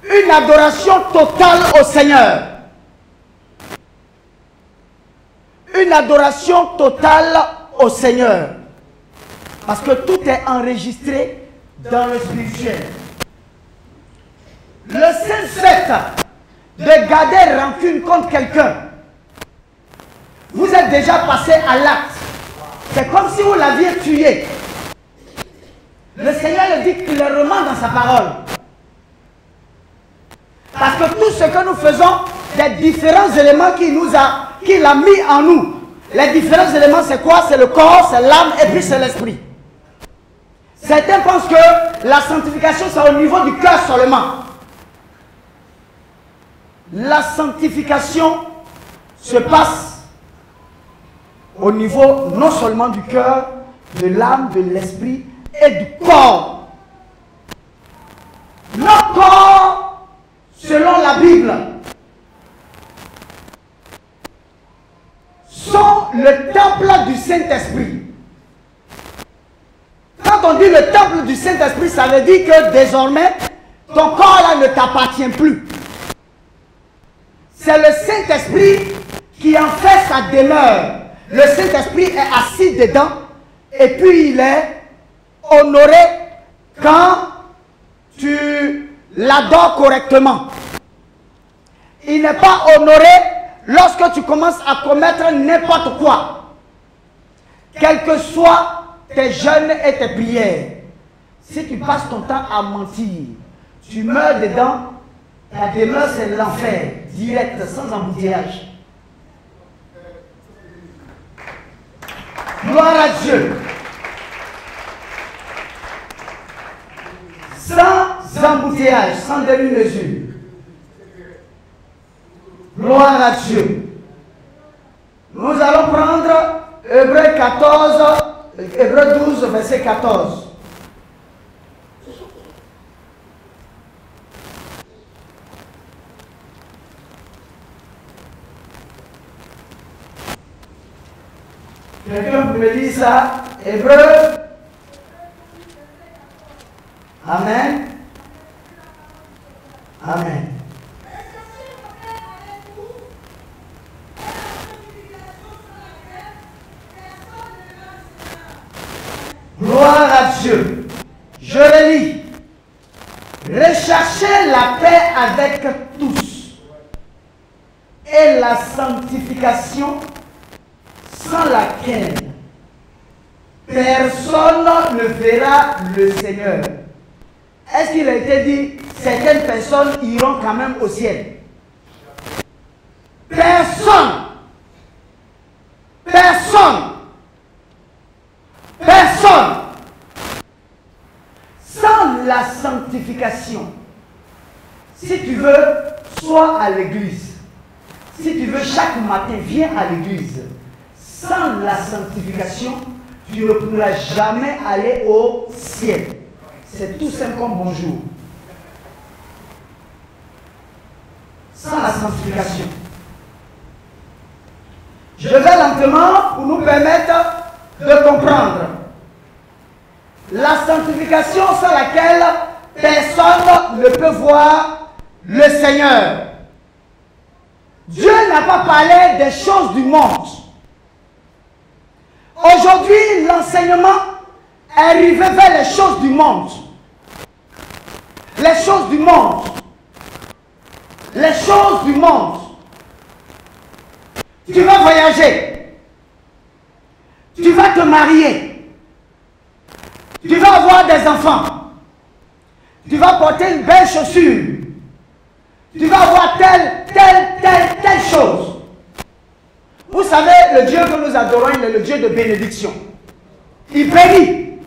une adoration totale au Seigneur. Une adoration totale au Seigneur. Parce que tout est enregistré dans le spirituel. Le seul fait de garder rancune contre quelqu'un, vous êtes déjà passé à l'acte. C'est comme si vous l'aviez tué. Le Seigneur le dit clairement dans sa parole. Parce que tout ce que nous faisons, des différents éléments qu'il a mis en nous. Les différents éléments, c'est quoi? C'est le corps, c'est l'âme et puis c'est l'esprit. Certains pensent que la sanctification, c'est au niveau du cœur seulement. La sanctification se passe au niveau non seulement du cœur, de l'âme, de l'esprit et du corps. Nos corps, selon la Bible, sont le temple du Saint-Esprit. Quand on dit le temple du Saint-Esprit, ça veut dire que désormais, ton corps là ne t'appartient plus. C'est le Saint-Esprit qui en fait sa demeure. Le Saint-Esprit est assis dedans et puis il est honoré quand tu l'adores correctement. Il n'est pas honoré lorsque tu commences à commettre n'importe quoi. Quels que soient tes jeûnes et tes prières. Si tu passes ton temps à mentir, tu meurs dedans, ta demeure c'est l'enfer, direct, sans embouteillage. Gloire à Dieu. Sans embouteillage, sans demi-mesure. Gloire à Dieu. Nous allons prendre Hébreux 12, verset 14. Quelqu'un peut me dire ça? Hébreux. Amen. Amen. Gloire à Dieu. Je relis. Recherchez la paix avec tous et la sanctification sans laquelle personne ne verra le Seigneur. Est-ce qu'il a été dit certaines personnes iront quand même au ciel? Personne. Personne. Personne. Sans la sanctification. Si tu veux sois à l'église. Si tu veux, chaque matin, viens à l'église. Sans la sanctification, tu ne pourras jamais aller au ciel. C'est tout simple comme bonjour. Sans la sanctification. Je vais lentement pour nous permettre de comprendre. La sanctification sans laquelle personne ne peut voir le Seigneur. Dieu n'a pas parlé des choses du monde. Aujourd'hui, l'enseignement est arrivé vers les choses du monde. Les choses du monde. Les choses du monde. Tu vas voyager. Tu vas te marier. Tu vas avoir des enfants. Tu vas porter une belle chaussure. Tu vas avoir telle chose. Vous savez, le Dieu que nous adorons, il est le Dieu de bénédiction. Il bénit.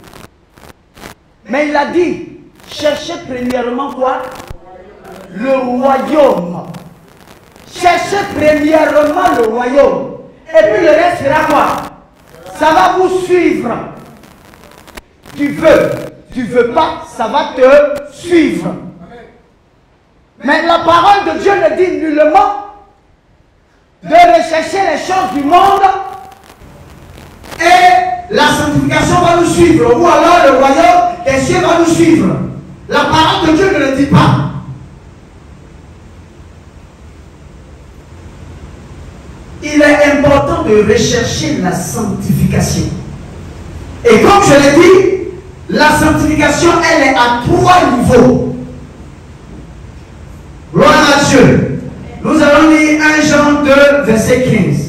Mais il a dit, cherchez premièrement quoi? Le royaume. Cherchez premièrement le royaume. Et puis le reste sera quoi? Ça va vous suivre. Tu veux pas, ça va te suivre. Mais la parole de Dieu ne dit nullement de rechercher les choses du monde et la sanctification va nous suivre, ou alors le royaume des cieux va nous suivre. La parole de Dieu ne le dit pas. Il est important de rechercher la sanctification. Et comme je l'ai dit, la sanctification, elle est à 3 niveaux. Gloire à Dieu. Nous allons lire 1 Jean 2, verset 15.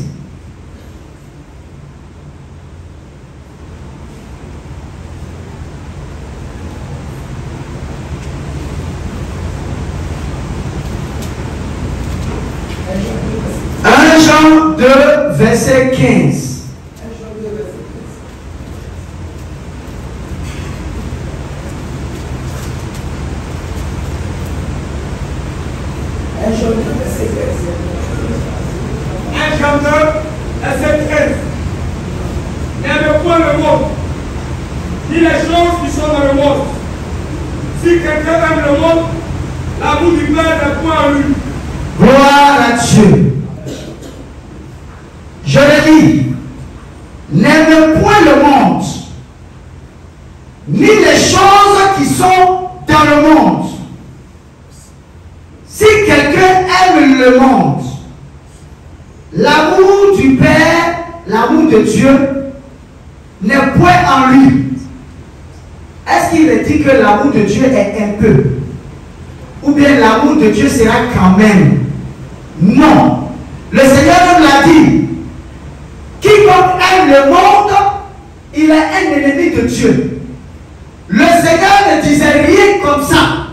Jean 2, verset 15. N'aimez point le monde, ni les choses qui sont dans le monde. Si quelqu'un aime le monde, l'amour du Père n'est point en lui. Gloire à Dieu. Je le dis, n'aimez point le monde, ni les choses qui sont dans le monde. Si quelqu'un aime le monde, l'amour du Père, l'amour de Dieu, n'est point en lui. Est-ce qu'il est dit que l'amour de Dieu est un peu? Ou bien l'amour de Dieu sera quand même? Non. Le Seigneur nous l'a dit. Quiconque aime le monde, il est un ennemi de Dieu. Le Seigneur ne disait rien comme ça.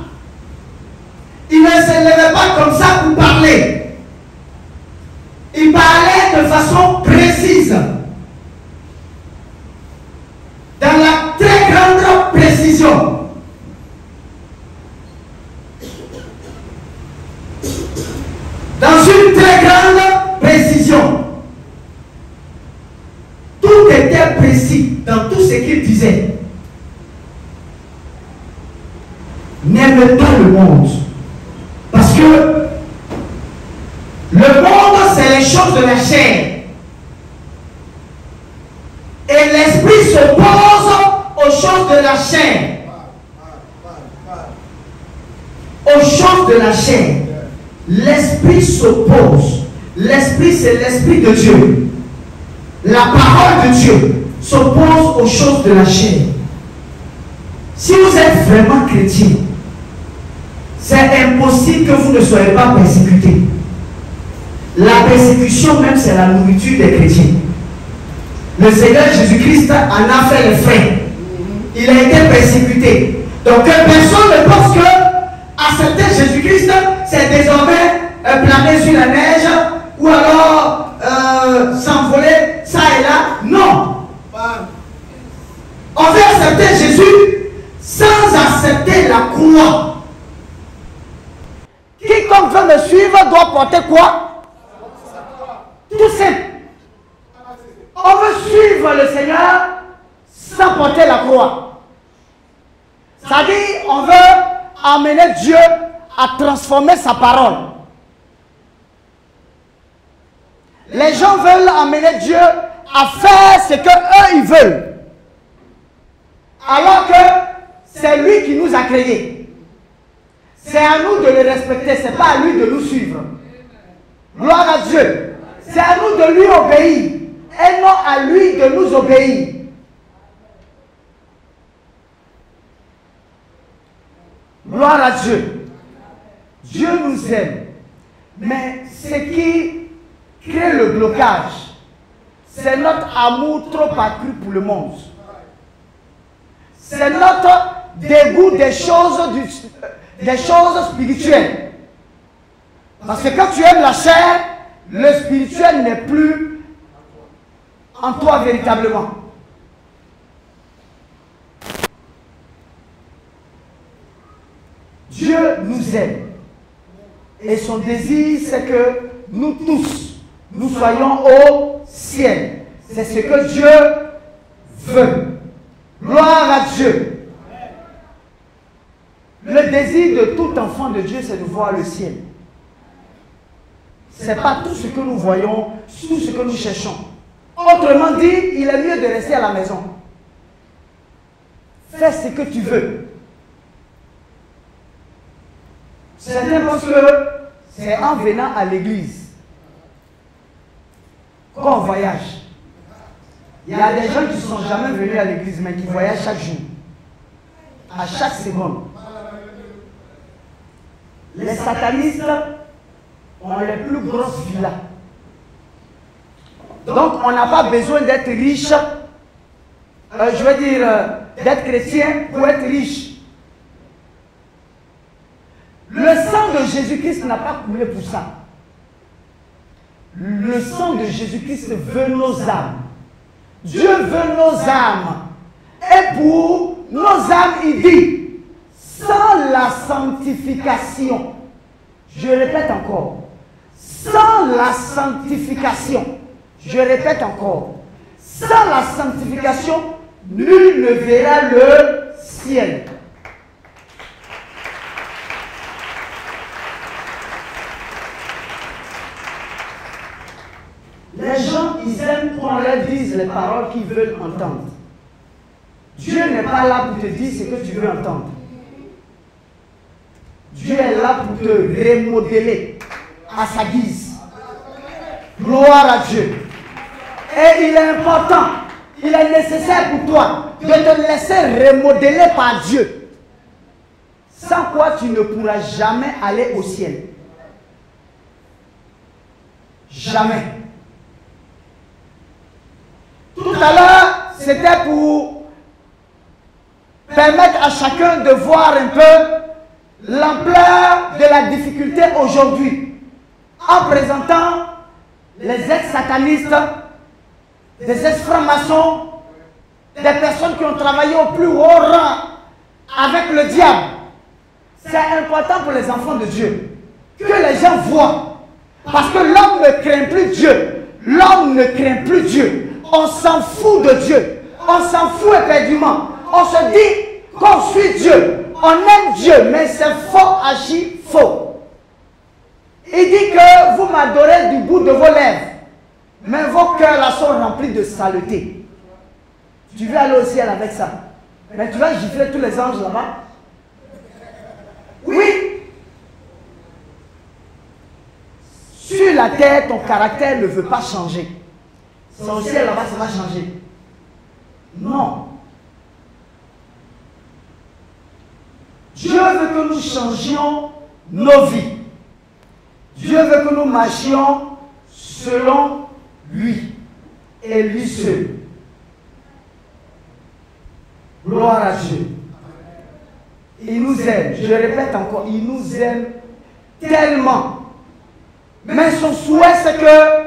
Il ne se levait pas comme ça pour parler. Il parlait de façon précise. Dans la très grande précision. Dans une très grande précision. Tout était précis dans tout ce qu'il disait. N'aime pas le monde. Parce que le monde, c'est les choses de la chair. Et l'esprit s'oppose aux choses de la chair. Aux choses de la chair. L'esprit s'oppose. L'esprit, c'est l'esprit de Dieu. La parole de Dieu s'oppose aux choses de la chair. Si vous êtes vraiment chrétien, c'est impossible que vous ne soyez pas persécuté. La persécution même, c'est la nourriture des chrétiens. Le Seigneur Jésus-Christ en a fait les frais. Il a été persécuté. Donc que personne ne pense que accepter Jésus-Christ, c'est désormais planer sur la neige ou alors s'envoler ça et là. Non. On veut accepter Jésus sans accepter la croix. Quiconque veut veut me suivre doit porter quoi? Tout simple. On veut suivre le Seigneur sans porter la croix. C'est-à-dire, on veut amener Dieu à transformer sa parole. Les gens veulent amener Dieu à faire ce qu'eux ils veulent. Alors que c'est lui qui nous a créés. C'est à nous de le respecter, ce n'est pas à lui de nous suivre. Gloire à Dieu. C'est à nous de lui obéir et non à lui de nous obéir. Gloire à Dieu. Dieu nous aime. Mais ce qui crée le blocage, c'est notre amour trop accru pour le monde. C'est notre dégoût des choses spirituelles. Parce que quand tu aimes la chair, le spirituel n'est plus en toi véritablement. Dieu nous aime. Et son désir, c'est que nous tous, nous soyons au ciel. C'est ce que Dieu veut. Gloire à Dieu. Le désir de tout enfant de Dieu, c'est de voir le ciel. Ce n'est pas tout ce que nous voyons, tout ce que nous cherchons. Autrement dit, il est mieux de rester à la maison. Fais ce que tu veux. Certains pensent que c'est en venant à l'église qu'on voyage. Il y a des gens qui ne sont jamais venus à l'église, mais qui voyagent chaque jour, à chaque seconde. Les satanistes ont les plus grosses villas. Donc, on n'a pas besoin d'être riche, je veux dire, d'être chrétien pour être riche. Le sang de Jésus-Christ n'a pas coulé pour ça. Le sang de Jésus-Christ veut nos âmes. Dieu veut nos âmes. Et pour nos âmes, il dit, sans la sanctification, je répète encore, sans la sanctification, je répète encore, sans la sanctification, nul ne verra le ciel. Les gens, ils aiment qu'on leur dise les paroles qu'ils veulent entendre. Dieu n'est pas là pour te dire ce que tu veux entendre. Dieu est là pour te remodeler à sa guise. Gloire à Dieu. Et il est important, il est nécessaire pour toi de te laisser remodeler par Dieu. Sans quoi tu ne pourras jamais aller au ciel. Jamais. Tout à l'heure, c'était pour permettre à chacun de voir un peu l'ampleur de la difficulté aujourd'hui, en présentant les ex-satanistes, des ex-francs-maçons, des personnes qui ont travaillé au plus haut rang avec le diable. C'est important pour les enfants de Dieu que les gens voient, parce que l'homme ne craint plus Dieu. L'homme ne craint plus Dieu. On s'en fout de Dieu. On s'en fout éperdument. On se dit qu'on suit Dieu. On aime Dieu, mais c'est faux, agit faux. Il dit que vous m'adorez du bout de vos lèvres, mais vos cœurs là sont remplis de saleté. Tu veux aller au ciel avec ça, mais tu vas gifler tous les anges là-bas. Oui. Sur la terre, ton caractère ne veut pas changer. C'est au ciel là-bas, ça va changer. Non. Dieu veut que nous changions nos vies. Dieu veut que nous marchions selon lui et lui seul. Gloire à Dieu. Il nous aime. Je répète encore, il nous aime tellement. Mais son souhait, c'est que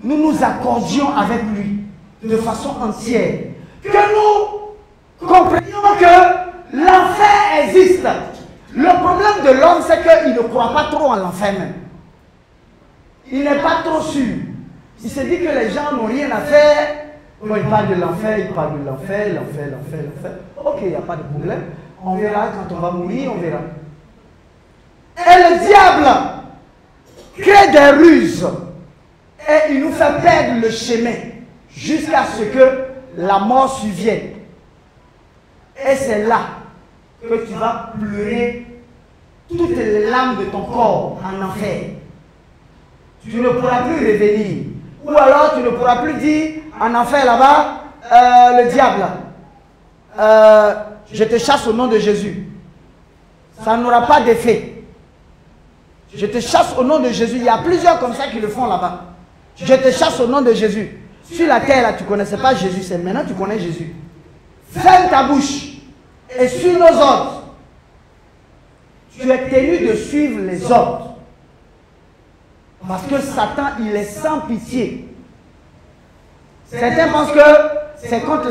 nous nous accordions avec lui de façon entière. Que nous comprenions que l'enfer existe. Le problème de l'homme, c'est qu'il ne croit pas trop en l'enfer même. Il n'est pas trop sûr. Il se dit que les gens n'ont rien à faire. Bon, il parle de l'enfer, il parle de l'enfer, l'enfer. Ok, il n'y a pas de problème. On verra quand on va mourir, on verra. Et le diable crée des ruses. Et il nous fait perdre le chemin jusqu'à ce que la mort survienne. Et c'est là que tu vas pleurer toutes les larmes de ton corps en enfer. Tu ne pourras plus revenir. Ou alors tu ne pourras plus dire en enfer là-bas, le diable, je te chasse au nom de Jésus. Ça n'aura pas d'effet. Je te chasse au nom de Jésus. Il y a plusieurs comme ça qui le font là-bas. Je te chasse au nom de Jésus. Sur la terre, là, tu ne connaissais pas Jésus. C'est maintenant que tu connais Jésus. Ferme ta bouche et suis nos ordres. Tu es tenu de suivre les ordres. Parce que Satan, il est sans pitié. Certains pensent que c'est contre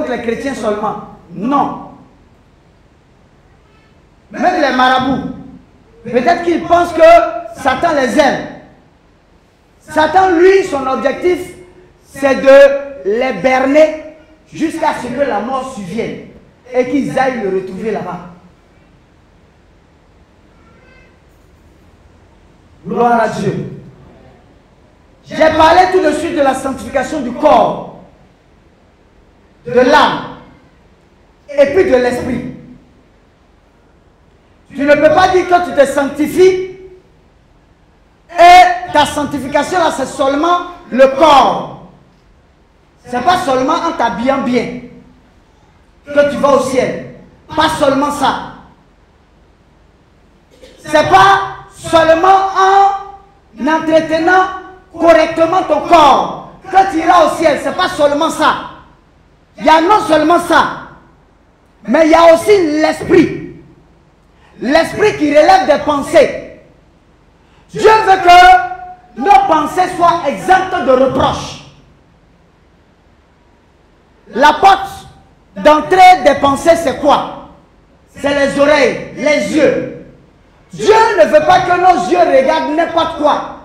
les chrétiens seulement. Non. Même les marabouts. Peut-être qu'ils pensent que Satan les aime. Satan, lui, son objectif, c'est de les berner jusqu'à ce que la mort survienne et qu'ils aillent le retrouver là-bas. Gloire à Dieu. J'ai parlé tout de suite de la sanctification du corps, de l'âme et puis de l'esprit. Tu ne peux pas dire que tu te sanctifies et ta sanctification là c'est seulement le corps. Ce n'est pas seulement en t'habillant bien que tu vas au ciel. Pas seulement ça. Ce n'est pas seulement en entretenant correctement ton corps que tu iras au ciel. Ce n'est pas seulement ça. Il y a non seulement ça, mais il y a aussi l'esprit. L'esprit qui relève des pensées. Dieu veut que nos pensées soient exemptes de reproches. La porte d'entrée des pensées, c'est quoi? C'est les oreilles, les yeux. Dieu ne veut pas que nos yeux regardent n'importe quoi.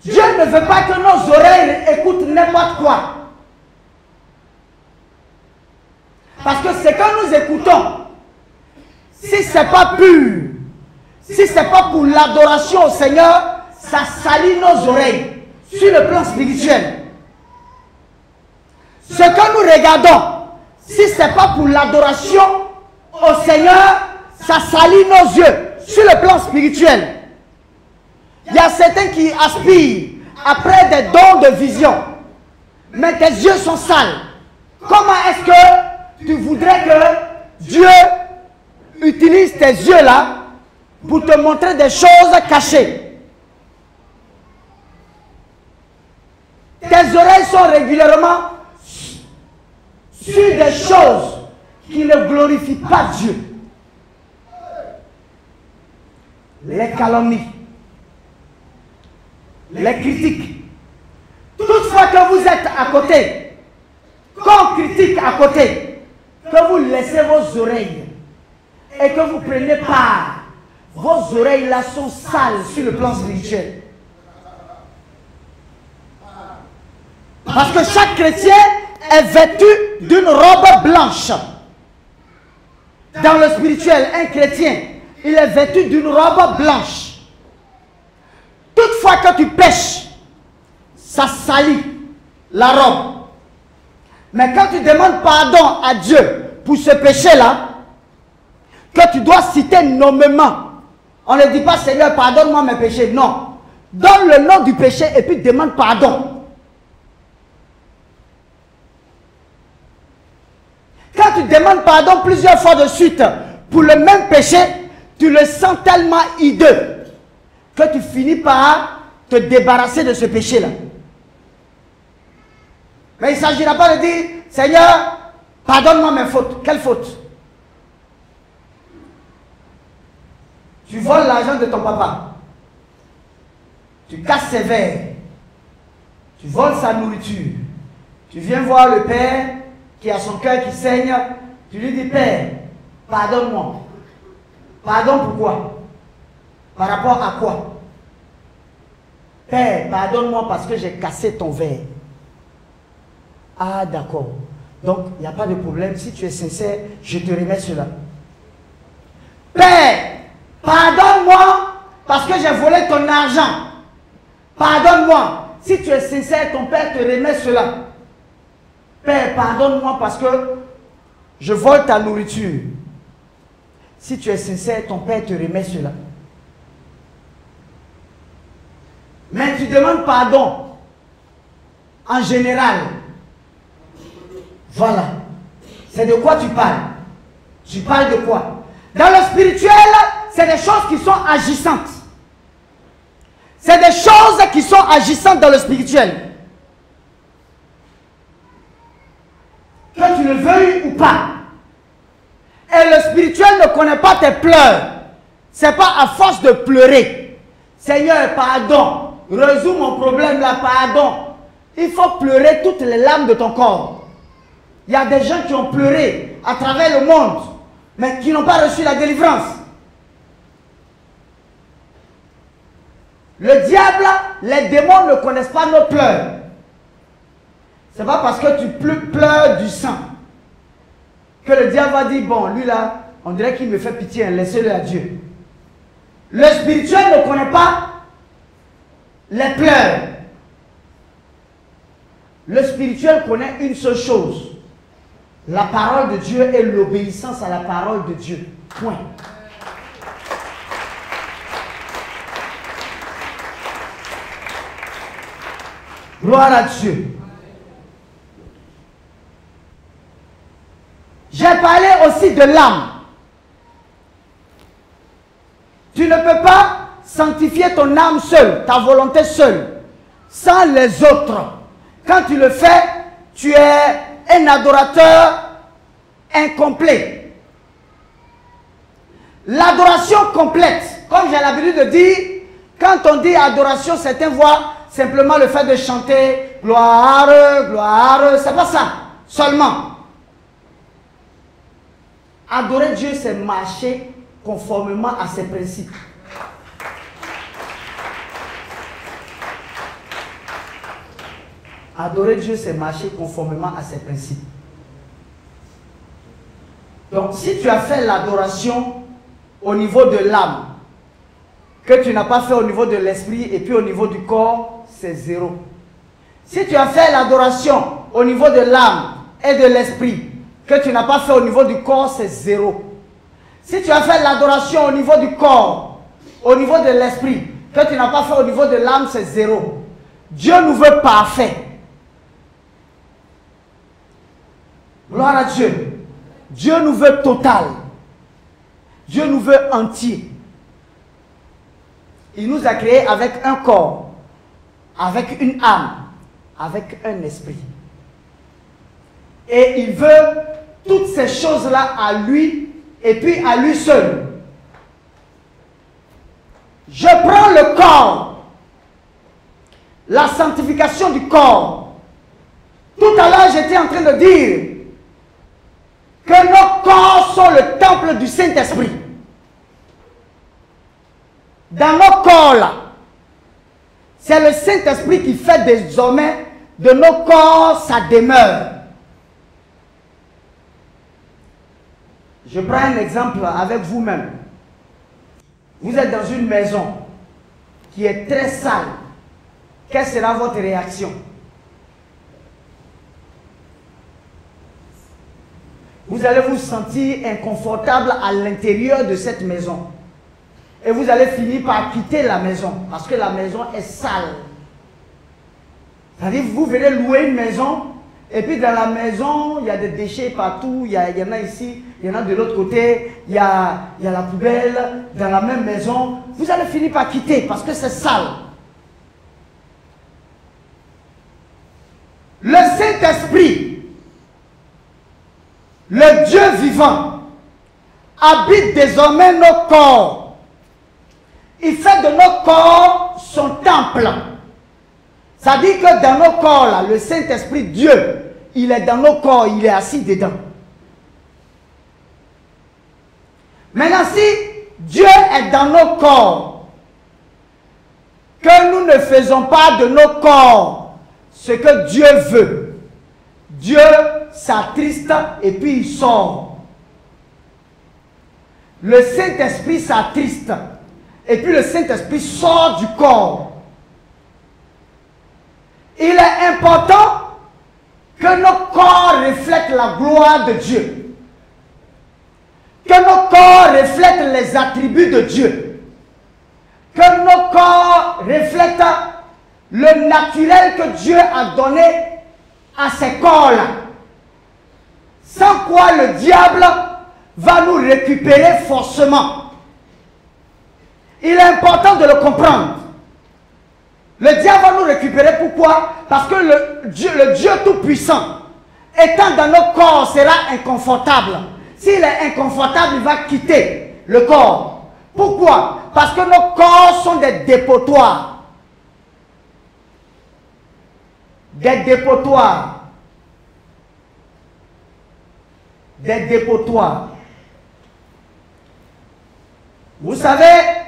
Dieu ne veut pas que nos oreilles écoutent n'importe quoi. Parce que ce que nous écoutons, si ce n'est pas pur, si ce n'est pas pour l'adoration au Seigneur, ça salit nos oreilles sur le plan spirituel. Ce que nous regardons, si ce n'est pas pour l'adoration au Seigneur, ça salit nos yeux sur le plan spirituel. Il y a certains qui aspirent après des dons de vision, mais tes yeux sont sales. Comment est-ce que tu voudrais que Dieu utilise tes yeux là pour te montrer des choses cachées? Tes oreilles sont régulièrement sur des choses qui ne glorifient pas Dieu. Les calomnies, les critiques. Toutefois que vous êtes à côté, qu'on critique à côté, que vous laissez vos oreilles et que vous prenez part, vos oreilles là sont sales sur le plan spirituel. Parce que chaque chrétien est vêtu d'une robe blanche. Dans le spirituel, un chrétien, il est vêtu d'une robe blanche. Toutefois que tu pêches, ça salit la robe. Mais quand tu demandes pardon à Dieu pour ce péché-là, que tu dois citer nommément, on ne dit pas Seigneur, pardonne-moi mes péchés. Non. Donne le nom du péché et puis demande pardon. Quand tu demandes pardon plusieurs fois de suite pour le même péché, tu le sens tellement hideux que tu finis par te débarrasser de ce péché-là. Mais il ne s'agira pas de dire Seigneur, pardonne-moi mes fautes. Quelle faute? Tu voles l'argent de ton papa. Tu casses ses verres. Tu voles sa nourriture. Tu viens voir le père qui a son cœur qui saigne. Tu lui dis Père, Pardonne-moi. Pardon pourquoi? Par rapport à quoi? Père, pardonne-moi parce que j'ai cassé ton verre. Ah, d'accord. Donc, il n'y a pas de problème. Si tu es sincère, je te remets cela. Père, pardonne-moi parce que j'ai volé ton argent. Pardonne-moi. Si tu es sincère, ton père te remet cela. Père, pardonne-moi parce que je vole ta nourriture. Si tu es sincère, ton père te remet cela. Mais tu demandes pardon en général. Voilà. C'est de quoi tu parles? Tu parles de quoi? Dans le spirituel, c'est des choses qui sont agissantes. C'est des choses qui sont agissantes dans le spirituel. Que tu le veuilles ou pas. Et le spirituel ne connaît pas tes pleurs. Ce n'est pas à force de pleurer. Seigneur, pardon. Résous mon problème là, pardon. Il faut pleurer toutes les larmes de ton corps. Il y a des gens qui ont pleuré à travers le monde, mais qui n'ont pas reçu la délivrance. Le diable, les démons ne connaissent pas nos pleurs. Ce n'est pas parce que tu pleures du sang que le diable va dire, bon, lui là, on dirait qu'il me fait pitié, laissez-le à Dieu. Le spirituel ne connaît pas les pleurs. Le spirituel connaît une seule chose. La parole de Dieu et l'obéissance à la parole de Dieu. Point. Gloire à Dieu. J'ai parlé aussi de l'âme. Tu ne peux pas sanctifier ton âme seule, ta volonté seule, sans les autres. Quand tu le fais, tu es un adorateur incomplet. L'adoration complète, comme j'ai l'habitude de dire, quand on dit adoration, certains voient simplement le fait de chanter gloire, gloire, c'est pas ça seulement. Adorer Dieu, c'est marcher conformément à ses principes. Adorer Dieu, c'est marcher conformément à ses principes. Donc, si tu as fait l'adoration au niveau de l'âme, que tu n'as pas fait au niveau de l'esprit et puis au niveau du corps, c'est zéro. Si tu as fait l'adoration au niveau de l'âme et de l'esprit, que tu n'as pas fait au niveau du corps, c'est zéro. Si tu as fait l'adoration au niveau du corps, au niveau de l'esprit, que tu n'as pas fait au niveau de l'âme, c'est zéro. Dieu nous veut parfait. Gloire à Dieu. Dieu nous veut total. Dieu nous veut entier. Il nous a créés avec un corps, avec une âme, avec un esprit. Et il veut toutes ces choses-là à lui et puis à lui seul. Je prends le corps, la sanctification du corps. Tout à l'heure, j'étais en train de dire que nos corps sont le temple du Saint-Esprit. Dans nos corps là, c'est le Saint-Esprit qui fait désormais de nos corps sa demeure. Je prends un exemple avec vous-même. Vous êtes dans une maison qui est très sale. Quelle sera votre réaction? Vous allez vous sentir inconfortable à l'intérieur de cette maison. Et vous allez finir par quitter la maison parce que la maison est sale. C'est-à-dire, vous venez louer une maison et puis dans la maison, il y a des déchets partout. Il y en a ici, il y en a de l'autre côté. Il y a la poubelle dans la même maison. Vous allez finir par quitter parce que c'est sale. Le Saint-Esprit, le Dieu vivant, habite désormais nos corps. Il fait de nos corps son temple. Ça dit que dans nos corps, là, le Saint-Esprit, Dieu, il est dans nos corps, il est assis dedans. Maintenant, si Dieu est dans nos corps, que nous ne faisons pas de nos corps ce que Dieu veut, Dieu s'attriste et puis il sort. Le Saint-Esprit s'attriste et puis le Saint-Esprit sort du corps. Il est important que nos corps reflètent la gloire de Dieu. Que nos corps reflètent les attributs de Dieu. Que nos corps reflètent le naturel que Dieu a donné à ces corps-là. Sans quoi le diable va nous récupérer forcément. Il est important de le comprendre. Le diable va nous récupérer, pourquoi? Parce que le Dieu Tout-Puissant, étant dans nos corps, sera inconfortable. S'il est inconfortable, il va quitter le corps. Pourquoi? Parce que nos corps sont des dépotoirs. Des dépotoirs. Des dépotoirs. Vous savez,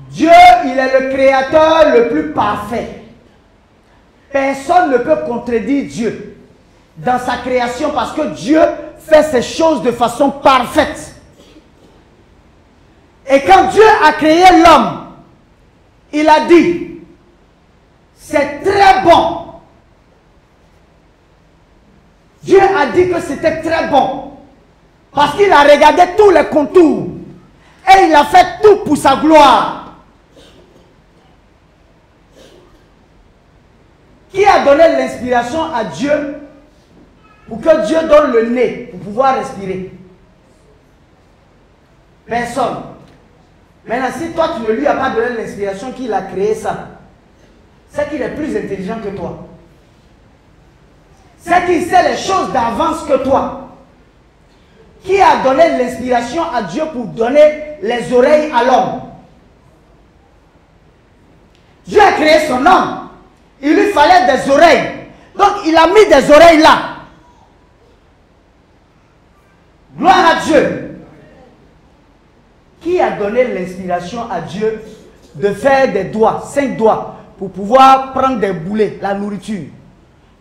Dieu, il est le créateur le plus parfait. Personne ne peut contredire Dieu dans sa création parce que Dieu fait ces choses de façon parfaite. Et quand Dieu a créé l'homme, il a dit, c'est très bon. Dieu a dit que c'était très bon parce qu'il a regardé tous les contours et il a fait tout pour sa gloire. Qui a donné l'inspiration à Dieu pour que Dieu donne le nez pour pouvoir respirer? Personne. Maintenant, si toi tu ne lui as pas donné l'inspiration qu'il a créé ça, c'est qu'il est plus intelligent que toi. C'est qu'il sait les choses d'avance que toi. Qui a donné l'inspiration à Dieu pour donner les oreilles à l'homme? Dieu a créé son homme. Il lui fallait des oreilles. Donc il a mis des oreilles là. Gloire à Dieu. Qui a donné l'inspiration à Dieu de faire des doigts, 5 doigts, pour pouvoir prendre des boulets, la nourriture?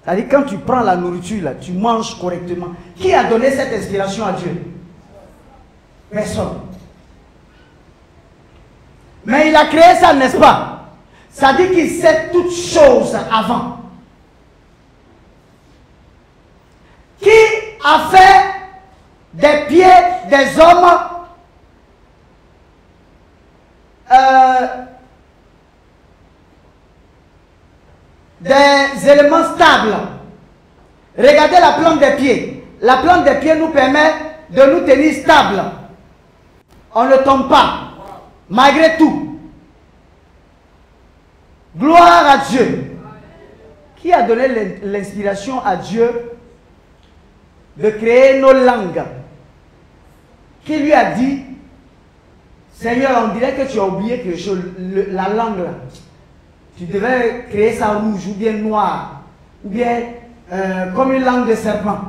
C'est-à-dire quand tu prends la nourriture, là, tu manges correctement. Qui a donné cette inspiration à Dieu? Personne. Mais il a créé ça, n'est-ce pas? Ça dit qu'il sait toutes choses avant. Qui a fait des pieds des hommes des éléments stables? Regardez la plante des pieds. La plante des pieds nous permet de nous tenir stables. On ne tombe pas, malgré tout. Gloire à Dieu. Qui a donné l'inspiration à Dieu de créer nos langues? Qui lui a dit, Seigneur, on dirait que tu as oublié quelque chose, la langue là. Tu devais créer ça rouge ou bien noir, ou bien comme une langue de serpent.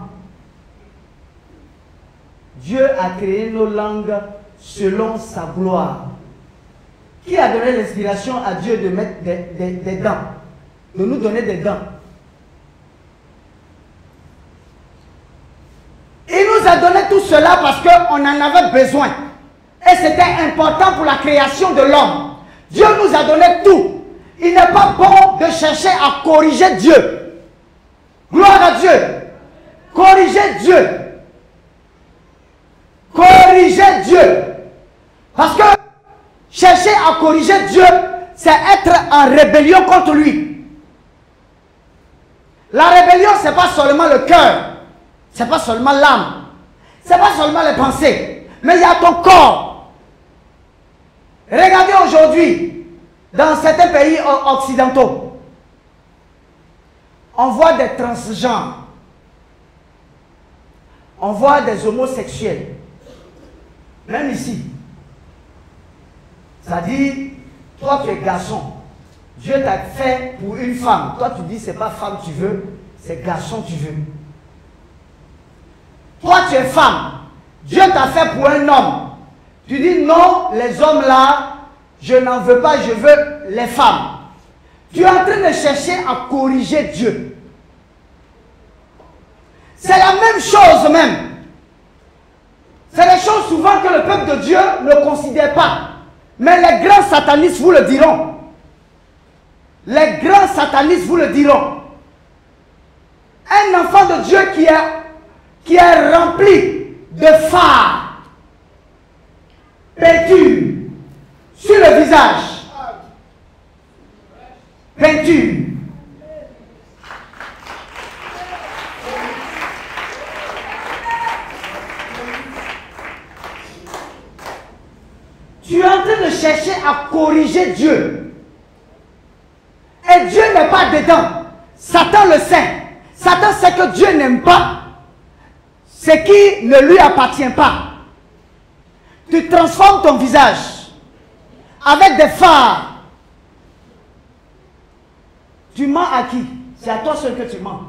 Dieu a créé nos langues selon sa gloire. Qui a donné l'inspiration à Dieu de mettre des dents, de nous donner des dents? Il nous a donné tout cela parce qu'on en avait besoin. Et c'était important pour la création de l'homme. Dieu nous a donné tout. Il n'est pas bon de chercher à corriger Dieu. Gloire à Dieu. Corriger Dieu. Corriger Dieu. Parce que chercher à corriger Dieu, c'est être en rébellion contre lui. La rébellion, ce n'est pas seulement le cœur. Ce n'est pas seulement l'âme. Ce n'est pas seulement les pensées. Mais il y a ton corps. Regardez aujourd'hui, dans certains pays occidentaux, on voit des transgenres. On voit des homosexuels. Même ici. Ça dit, toi tu es garçon. Dieu t'a fait pour une femme. Toi tu dis, c'est pas femme tu veux, c'est garçon tu veux. Toi tu es femme. Dieu t'a fait pour un homme. Tu dis non, les hommes là, je n'en veux pas, je veux les femmes. Tu es en train de chercher à corriger Dieu. C'est la même chose même. C'est des choses souvent que le peuple de Dieu ne considère pas. Mais les grands satanistes vous le diront. Les grands satanistes vous le diront. Un enfant de Dieu qui est rempli de phares, peinture sur le visage, peinture. Tu es en train de chercher à corriger Dieu. Et Dieu n'est pas dedans. Satan le sait. Satan sait que Dieu n'aime pas ce qui ne lui appartient pas. Tu transformes ton visage avec des fards. Tu mens à qui? C'est à toi seul que tu mens.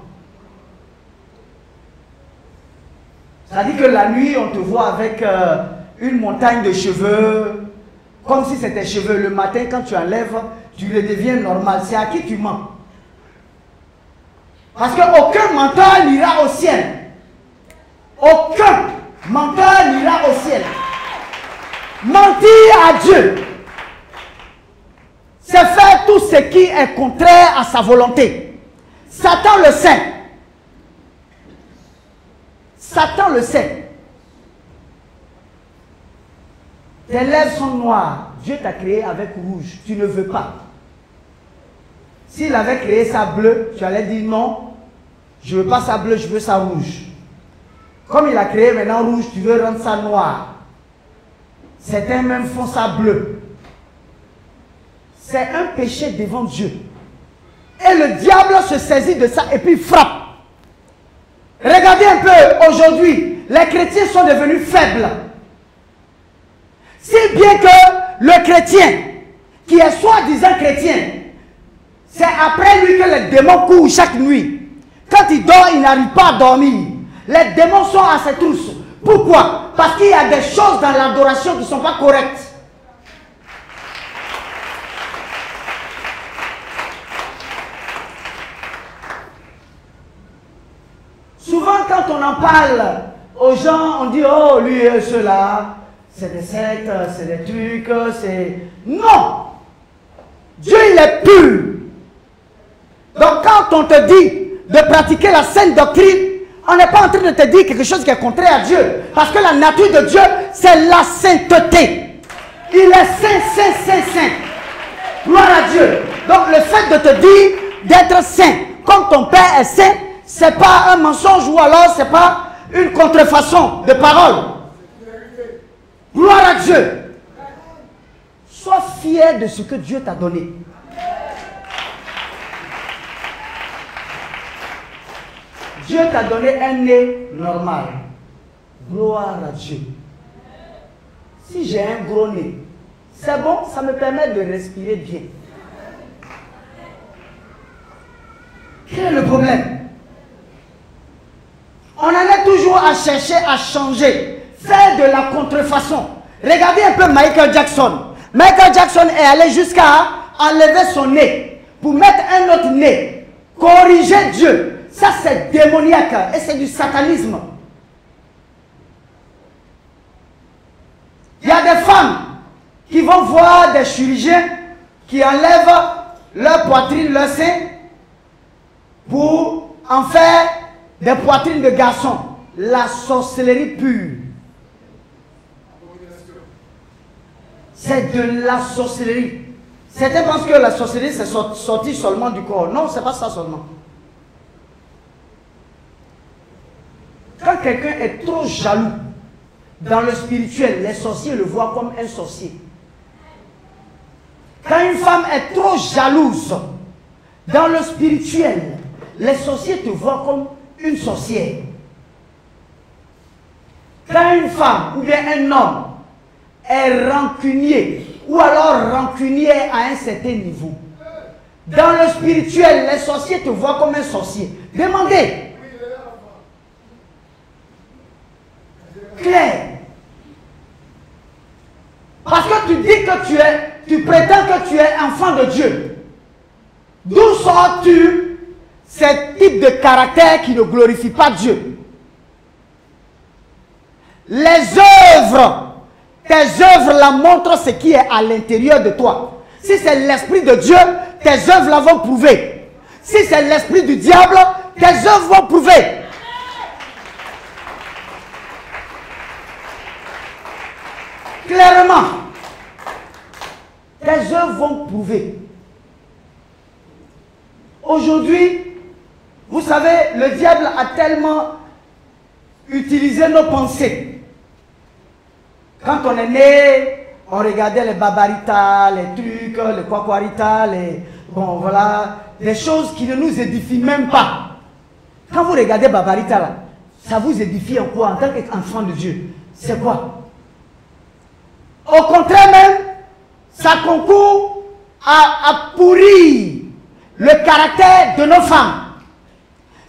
Ça dit que la nuit, on te voit avec une montagne de cheveux, comme si c'était cheveux. Le matin, quand tu enlèves, tu redeviens normal. C'est à qui tu mens? Parce qu'aucun menteur n'ira au ciel. Aucun menteur n'ira au ciel. Mentir à Dieu, c'est faire tout ce qui est contraire à sa volonté. Satan le sait. Satan le sait. Tes lèvres sont noires. Dieu t'a créé avec rouge. Tu ne veux pas. S'il avait créé ça bleu, tu allais dire non, je ne veux pas ça bleu, je veux ça rouge. Comme il a créé maintenant rouge, tu veux rendre ça noir. Certains même font ça bleu. C'est un péché devant Dieu. Et le diable se saisit de ça et puis frappe. Regardez un peu, aujourd'hui, les chrétiens sont devenus faibles. Si bien que le chrétien, qui est soi-disant chrétien, c'est après lui que les démons courent chaque nuit. Quand il dort, il n'arrive pas à dormir. Les démons sont à ses trousses. Pourquoi? Parce qu'il y a des choses dans l'adoration qui ne sont pas correctes. Souvent, quand on en parle aux gens, on dit, oh, lui et ceux-là, c'est des sectes, c'est des trucs, c'est... Non! Dieu, il est pur. Donc, quand on te dit de pratiquer la sainte doctrine, on n'est pas en train de te dire quelque chose qui est contraire à Dieu. Parce que la nature de Dieu, c'est la sainteté. Il est saint, saint, saint, saint. Gloire à Dieu. Donc, le fait de te dire d'être saint, comme ton Père est saint, ce n'est pas un mensonge ou alors ce n'est pas une contrefaçon de parole. Gloire à Dieu. Sois fier de ce que Dieu t'a donné. Dieu t'a donné un nez normal. Gloire à Dieu. Si j'ai un gros nez, c'est bon, ça me permet de respirer bien. Quel est le problème? On en est toujours à chercher à changer, faire de la contrefaçon. Regardez un peu Michael Jackson. Michael Jackson est allé jusqu'à enlever son nez pour mettre un autre nez. Corriger Dieu. Ça, c'est démoniaque et c'est du satanisme. Il y a des femmes qui vont voir des chirurgiens qui enlèvent leur poitrine, leur sein, pour en faire des poitrines de garçons. La sorcellerie pure. C'est de la sorcellerie. Certains pensent que la sorcellerie, c'est sorti seulement du corps. Non, c'est pas ça seulement. Quand quelqu'un est trop jaloux dans le spirituel, les sorciers le voient comme un sorcier. Quand une femme est trop jalouse dans le spirituel, les sorciers te voient comme une sorcière. Quand une femme ou bien un homme est rancunier ou alors rancunier à un certain niveau, dans le spirituel, les sorciers te voient comme un sorcier. Demandez. Claire. que tu prétends que tu es enfant de Dieu, d'où sors-tu ce type de caractère qui ne glorifie pas Dieu? Les œuvres, tes œuvres la montrent ce qui est à l'intérieur de toi. Si c'est l'esprit de Dieu, tes œuvres la vont prouver. Si c'est l'esprit du diable, tes œuvres vont prouver. Clairement, tes œuvres vont prouver. Aujourd'hui, vous savez, le diable a tellement utilisé nos pensées. Quand on est né, on regardait les babaritas, les trucs, les kwakwarita, bon voilà, des choses qui ne nous édifient même pas. Quand vous regardez babarita là, ça vous édifie en quoi en tant qu'enfant de Dieu? C'est quoi? Au contraire même, ça concourt à pourrir le caractère de nos femmes.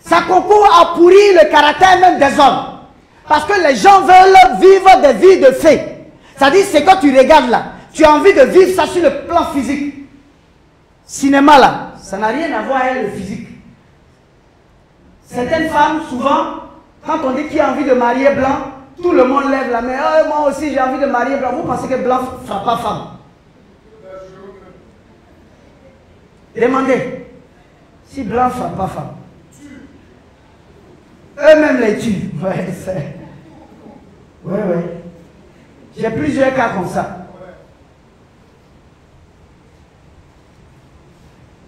Ça concourt à pourrir le caractère même des hommes. Parce que les gens veulent vivre des vies de fées. C'est-à-dire, c'est quand tu regardes là, tu as envie de vivre ça sur le plan physique. Cinéma là, ça n'a rien à voir avec le physique. Certaines femmes, souvent, quand on dit qu'il a envie de marier blanc, tout le monde lève la main. Oh, moi aussi j'ai envie de marier blanc. Vous pensez que blanc ne fera pas femme? Demandez. Si blanc ne fera pas femme. Eux-mêmes les tuent. Ouais, c'est... Ouais. J'ai plusieurs cas comme ça.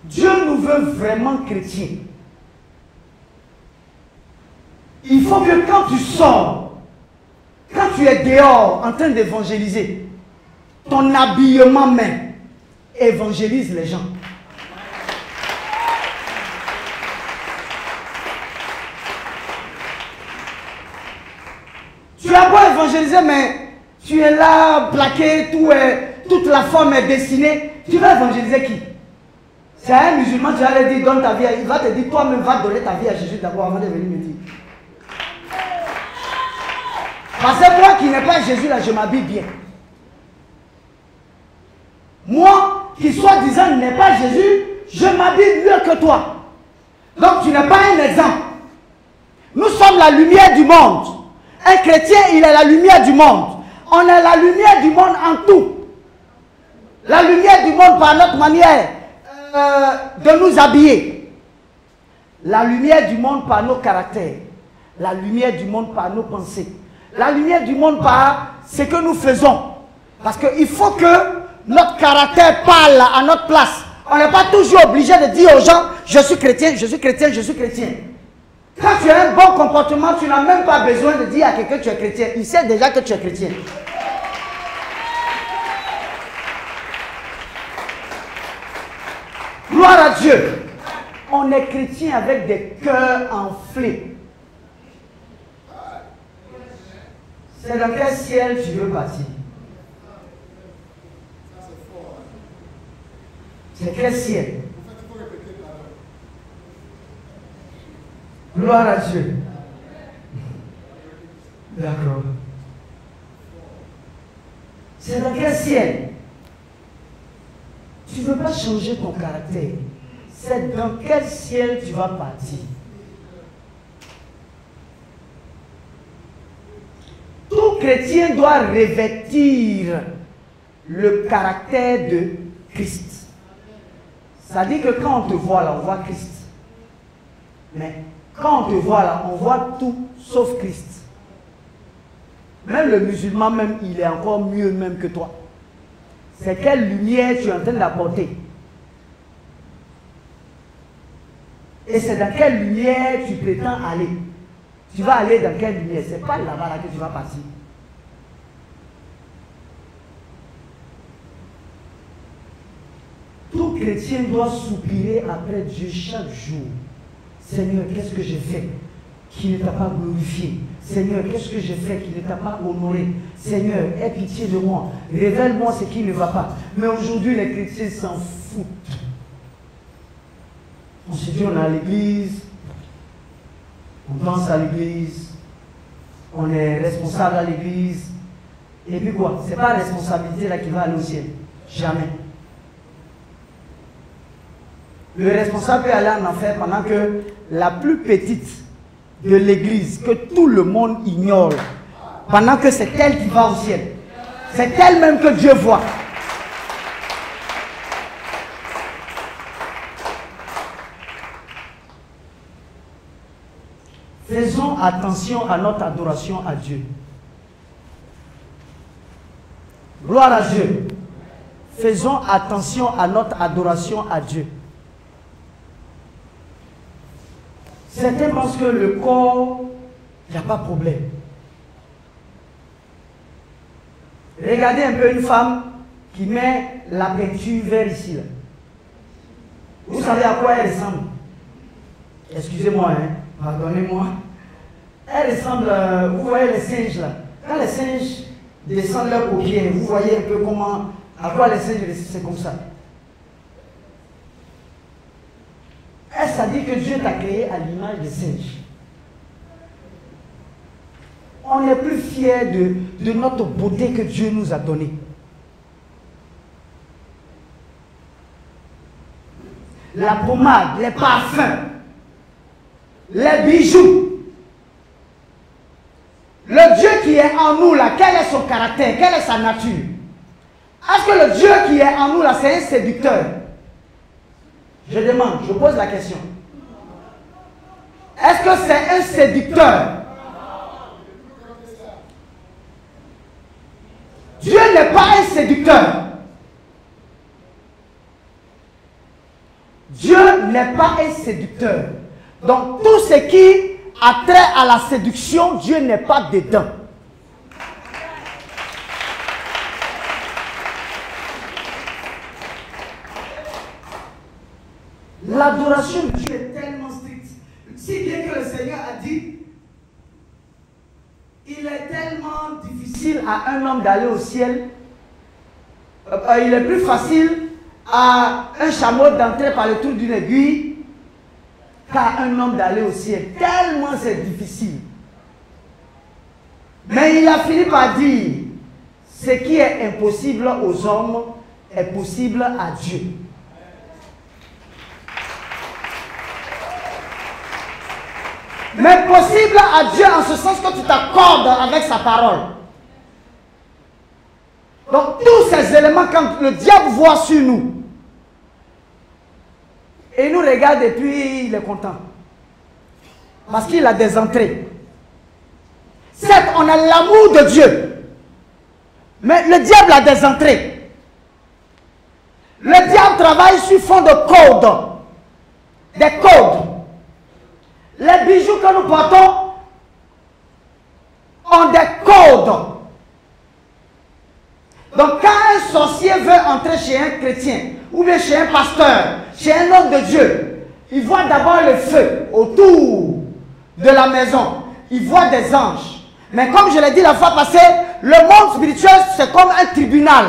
Dieu nous veut vraiment chrétiens. Il faut que quand tu sors, quand tu es dehors en train d'évangéliser, ton habillement même évangélise les gens. Tu as beau évangéliser, mais tu es là, plaqué, toute la forme est dessinée. Tu vas évangéliser qui? C'est un musulman, tu vas lui dire, donne ta vie. Il va te dire, toi-même, va donner ta vie à Jésus d'abord avant de venir me dire. Parce que moi qui n'ai pas Jésus là, je m'habille bien. Moi qui soi-disant n'ai pas Jésus, je m'habille mieux que toi. Donc tu n'es pas un exemple. Nous sommes la lumière du monde. Un chrétien, il est la lumière du monde. On est la lumière du monde en tout. La lumière du monde par notre manière de nous habiller. La lumière du monde par nos caractères. La lumière du monde par nos pensées. La lumière du monde par ce que nous faisons. Parce qu'il faut que notre caractère parle à notre place. On n'est pas toujours obligé de dire aux gens, je suis chrétien, je suis chrétien, je suis chrétien. Quand tu as un bon comportement, tu n'as même pas besoin de dire à quelqu'un que tu es chrétien. Il sait déjà que tu es chrétien. Gloire à Dieu. On est chrétien avec des cœurs enflés. C'est dans quel ciel tu veux partir? C'est quel ciel? Gloire à Dieu. D'accord. C'est dans quel ciel? Tu ne veux pas changer ton caractère. C'est dans quel ciel tu vas partir? Tout chrétien doit revêtir le caractère de Christ. Ça dit que quand on te voit là, on voit Christ. Mais quand on te voit là, on voit tout sauf Christ. Même le musulman, même, il est encore mieux même que toi. C'est quelle lumière tu es en train d'apporter? Et c'est dans quelle lumière tu prétends aller? Tu vas aller dans quelle lumière? Ce n'est pas là-bas là que tu vas partir. Tout chrétien doit soupirer après Dieu chaque jour. Seigneur, qu'est-ce que j'ai fait qui ne t'a pas glorifié? Seigneur, qu'est-ce que j'ai fait qui ne t'a pas honoré? Seigneur, aie pitié de moi. Révèle-moi ce qui ne va pas. Mais aujourd'hui, les chrétiens s'en foutent. On se dit, on est à l'église, on danse à l'église, on est responsable à l'église, Et puis quoi? C'est pas la responsabilité là qui va aller au ciel. Jamais. Le responsable peut aller en enfer pendant que la plus petite de l'église, que tout le monde ignore, pendant que c'est elle qui va au ciel. C'est elle même que Dieu voit. Faisons attention à notre adoration à Dieu. Gloire à Dieu. Faisons attention à notre adoration à Dieu. Certains pensent que le corps, il n'y a pas de problème. Regardez un peu une femme qui met la peinture vers ici. Là. Vous savez à quoi elle ressemble? Excusez-moi, hein, pardonnez-moi. Elle ressemble, vous voyez les singes là. Quand les singes descendent leurs paupières, vous voyez un peu comment, à quoi les singes, c'est comme ça. Elle s'est dit que Dieu t'a créé à l'image des singes. On est plus fiers de notre beauté que Dieu nous a donnée. La pommade, les parfums, les bijoux. Le Dieu qui est en nous là, quel est son caractère, quelle est sa nature? Est-ce que le Dieu qui est en nous là, c'est un séducteur? Je demande, je pose la question. Est-ce que c'est un séducteur? Dieu n'est pas un séducteur. Dieu n'est pas un séducteur. Donc tout ce qui a trait à la séduction, Dieu n'est pas dedans. L'adoration de Dieu est tellement stricte. Si bien que le Seigneur a dit, il est tellement difficile à un homme d'aller au ciel. Il est plus facile à un chameau d'entrer par le trou d'une aiguille qu'à un homme d'aller au ciel. Tellement c'est difficile. Mais il a fini par dire, ce qui est impossible aux hommes est possible à Dieu. Mais possible à Dieu en ce sens que tu t'accordes avec sa parole. Donc tous ces éléments, quand le diable voit sur nous, et il nous regarde et puis il est content. Parce qu'il a des entrées. Certes, on a l'amour de Dieu. Mais le diable a des entrées. Le diable travaille sur fond de codes. Des codes. Les bijoux que nous portons ont des codes. Donc quand un sorcier veut entrer chez un chrétien, ou bien chez un pasteur, chez un homme de Dieu, il voit d'abord le feu autour de la maison. Il voit des anges. Mais comme je l'ai dit la fois passée, le monde spirituel c'est comme un tribunal.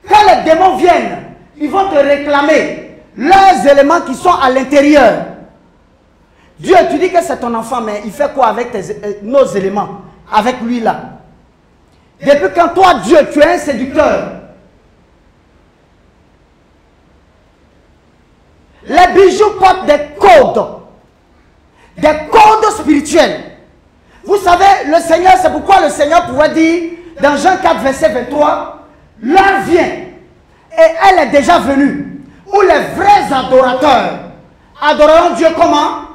Quand les démons viennent, ils vont te réclamer leurs éléments qui sont à l'intérieur. Dieu, tu dis que c'est ton enfant, mais il fait quoi avec nos éléments? Avec lui là. Depuis quand toi, Dieu, tu es un séducteur. Les bijoux portent des codes. Des codes spirituels. Vous savez, le Seigneur, c'est pourquoi le Seigneur pouvait dire, dans Jean 4, verset 23, l'heure vient, et elle est déjà venue, où les vrais adorateurs adoreront Dieu comment?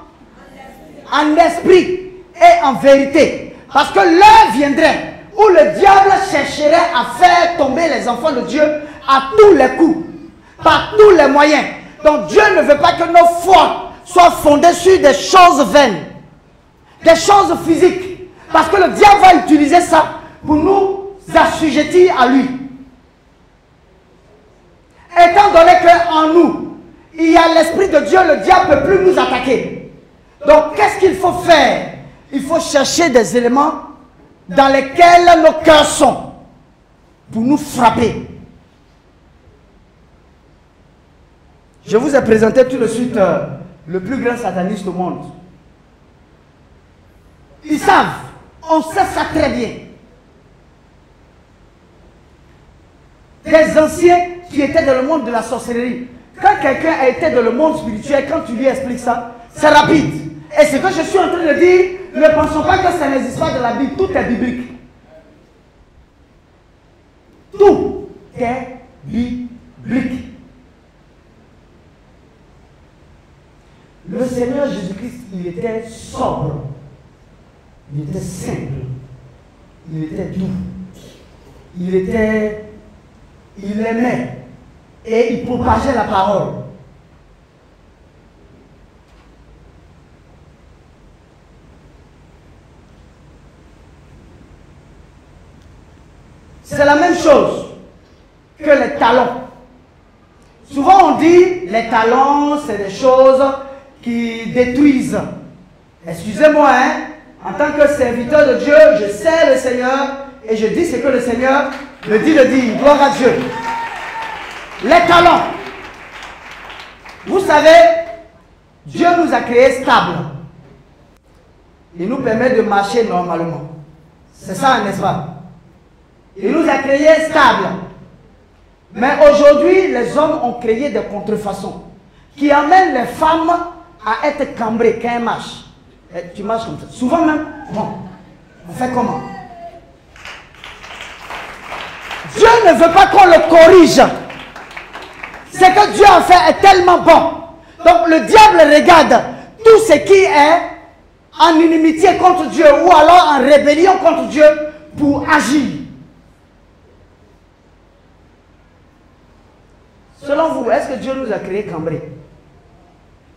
En esprit et en vérité. Parce que l'heure viendrait où le diable chercherait à faire tomber les enfants de Dieu à tous les coups, par tous les moyens. Donc Dieu ne veut pas que nos foi soient fondées sur des choses vaines, des choses physiques. Parce que le diable va utiliser ça pour nous assujettir à lui. Étant donné qu'en nous, il y a l'Esprit de Dieu, le diable ne peut plus nous attaquer. Donc, qu'est-ce qu'il faut faire? Il faut chercher des éléments dans lesquels nos cœurs sont pour nous frapper. Je vous ai présenté tout de suite le plus grand sataniste au monde. Ils savent, on sait ça très bien. des anciens qui étaient dans le monde de la sorcellerie. Quand quelqu'un a été dans le monde spirituel, quand tu lui expliques ça, c'est rapide. Et ce que je suis en train de dire, ne pensons pas que ça n'existe pas dans la Bible. Tout est biblique. Tout est biblique. Le Seigneur Jésus-Christ, il était sobre. Il était simple. Il était doux. Il aimait. Et il propageait la parole. C'est la même chose que les talents. Souvent on dit les talents, c'est des choses qui détruisent. Excusez-moi, hein, en tant que serviteur de Dieu, je sais le Seigneur et je dis ce que le Seigneur me dit de dire. Gloire à Dieu. Les talents. Vous savez, Dieu nous a créés stables. Il nous permet de marcher normalement. C'est ça, n'est-ce pas? Il nous a créés stables. Mais aujourd'hui, les hommes ont créé des contrefaçons qui amènent les femmes à être cambrées quand elles marchent. Et tu marches comme ça. Souvent même, bon, on fait comment? Dieu ne veut pas qu'on le corrige. Ce que Dieu a fait est tellement bon. Donc le diable regarde tout ce qui est en inimitié contre Dieu ou alors en rébellion contre Dieu pour agir. Selon vous, est-ce que Dieu nous a créé cambrés?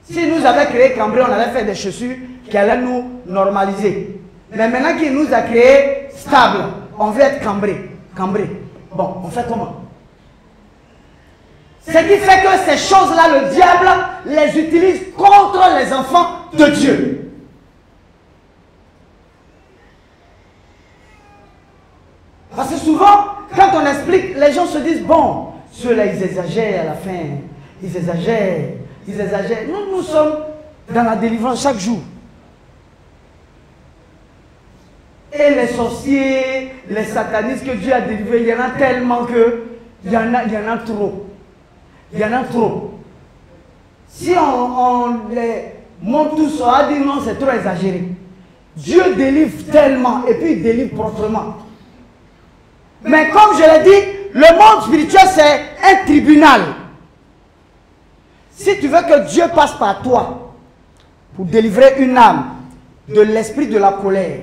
S'il nous avait créé cambrés, on allait faire des chaussures qui allaient nous normaliser. Mais maintenant qu'il nous a créé stables, on veut être cambrés. Bon, on fait comment? Ce qui fait que ces choses-là, le diable les utilise contre les enfants de Dieu. Parce que souvent, quand on explique, les gens se disent, bon, ceux-là, ils exagèrent à la fin. Ils exagèrent. Nous sommes dans la délivrance chaque jour. Et les sorciers, les satanistes que Dieu a délivrés, il y en a tellement que il y en a trop. Il y en a trop. Si on les monte tous, on va dire non, c'est trop exagéré. Dieu délivre tellement et puis il délivre proprement. Mais comme je l'ai dit, le monde spirituel c'est un tribunal. Si tu veux que Dieu passe par toi pour délivrer une âme de l'esprit de la colère,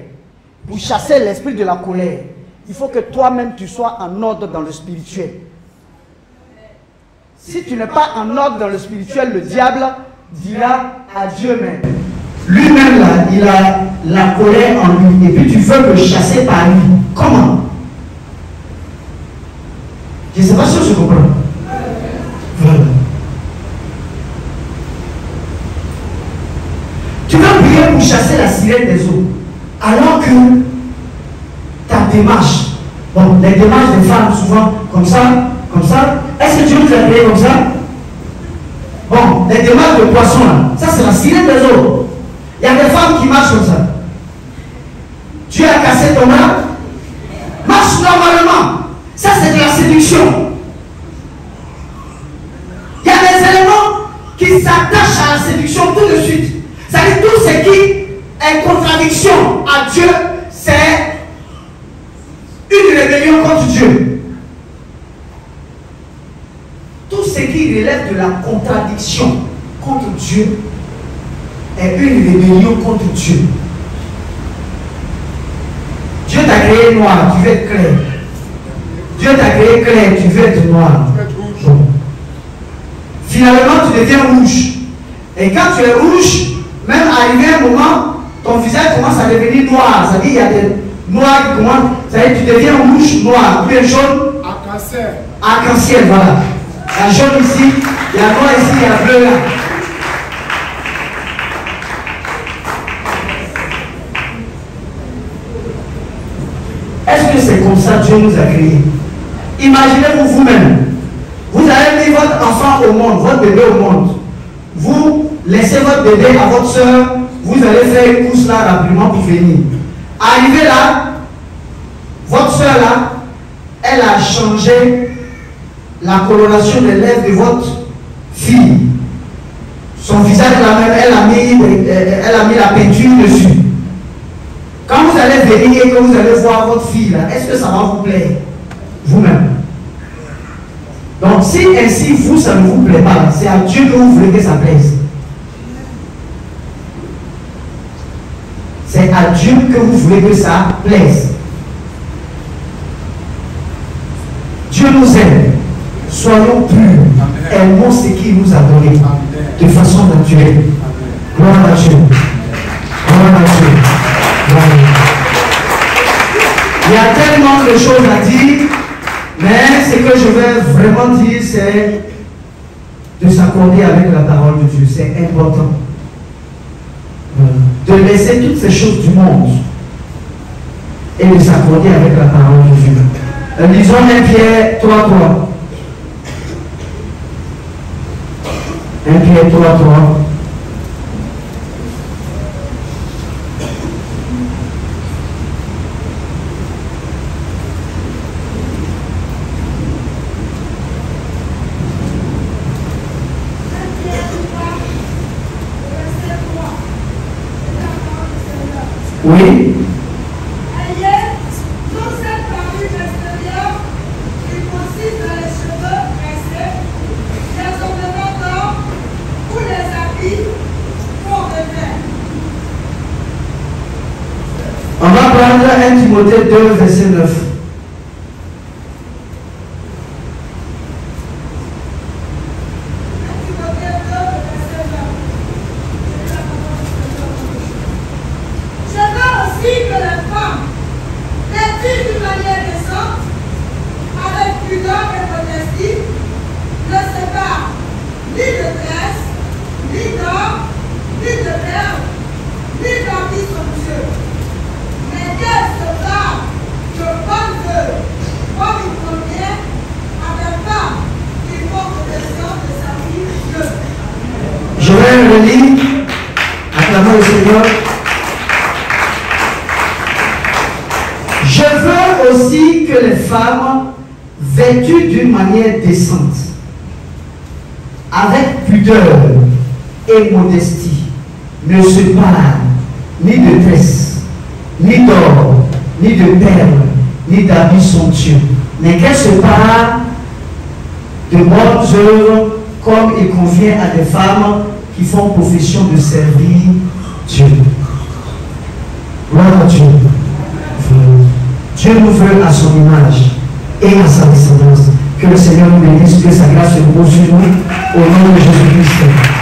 pour chasser l'esprit de la colère, il faut que toi-même tu sois en ordre dans le spirituel. Si tu n'es pas en ordre dans le spirituel, le diable dira à Dieu même. Lui-même là, il a la colère en lui et puis tu veux le chasser par lui. Comment? Je ne sais pas si je comprends. Voilà. Tu vas prier pour chasser la sirène des eaux. Alors que ta démarche, bon, les démarches des femmes souvent comme ça. Est-ce que Dieu nous a créé comme ça? Bon, les démarches de poissons là, ça c'est la sirène des eaux. Il y a des femmes qui marchent comme ça. Dieu a cassé ton âme. Marche normalement. Ça c'est de la séduction. Il y a des éléments qui s'attachent à la séduction tout de suite. C'est-à-dire tout ce qui est contradiction à Dieu, c'est une rébellion contre Dieu. Tout ce qui relève de la contradiction contre Dieu est une rébellion contre Dieu. Dieu t'a créé noir, tu veux être clair. Dieu t'a créé clair, tu veux être noir. Bon. Finalement, tu deviens rouge. Et quand tu es rouge, même arrivé un moment, ton visage commence à devenir noir. C'est-à-dire qu'il y a des noirs qui commencent. C'est-à-dire que tu deviens rouge, noir, ou bien jaune. Arc-en-ciel. Arc-en-ciel, voilà. Il y a jaune ici, il y a noir ici, il y a bleu là. Est-ce que c'est comme ça que Dieu nous a créés? Imaginez-vous vous-même. Vous avez mis votre enfant au monde, votre bébé au monde. Vous laissez votre bébé à votre soeur, vous allez faire une course là rapidement pour venir. Arrivé là, votre soeur là, elle a changé la coloration des lèvres de votre fille. Son visage là même, elle a mis la peinture dessus. Quand vous allez venir et que vous allez voir votre fille là, est-ce que ça va vous plaire? Vous-même. Donc si ainsi vous, ça ne vous plaît pas, c'est à Dieu que vous voulez que ça plaise. C'est à Dieu que vous voulez que ça plaise. Dieu nous aime. Soyons purs. Aimons ce qu'il nous a donné de façon naturelle. Gloire à Dieu. Gloire à Dieu. Gloire à Dieu. Il y a tellement de choses à dire, mais ce que je vais vraiment dire, c'est de s'accorder avec la parole de Dieu. C'est important. De laisser toutes ces choses du monde et de s'accorder avec la parole de Dieu. Lisons 1 Pierre 3:3. 1 Pierre 3:3. Oui. Ayez non cette parure extérieure qui consiste dans les cheveux tressés, les ornements d'or ou les habits pour de fer. On va prendre 1 Timothée 2, verset 9. Je vais relire, acclamons le Seigneur. Je veux aussi que les femmes vêtues d'une manière décente, avec pudeur et modestie, ne se parent ni de tresses, ni d'or, ni de perles, ni d'habits somptueux, mais qu'elles se parent de bonnes œuvres comme il convient à des femmes qui font profession de servir Dieu. Gloire à Dieu. Dieu nous veut à son image et à sa descendance. Que le Seigneur nous bénisse, que sa grâce se repose sur nous au nom de Jésus-Christ.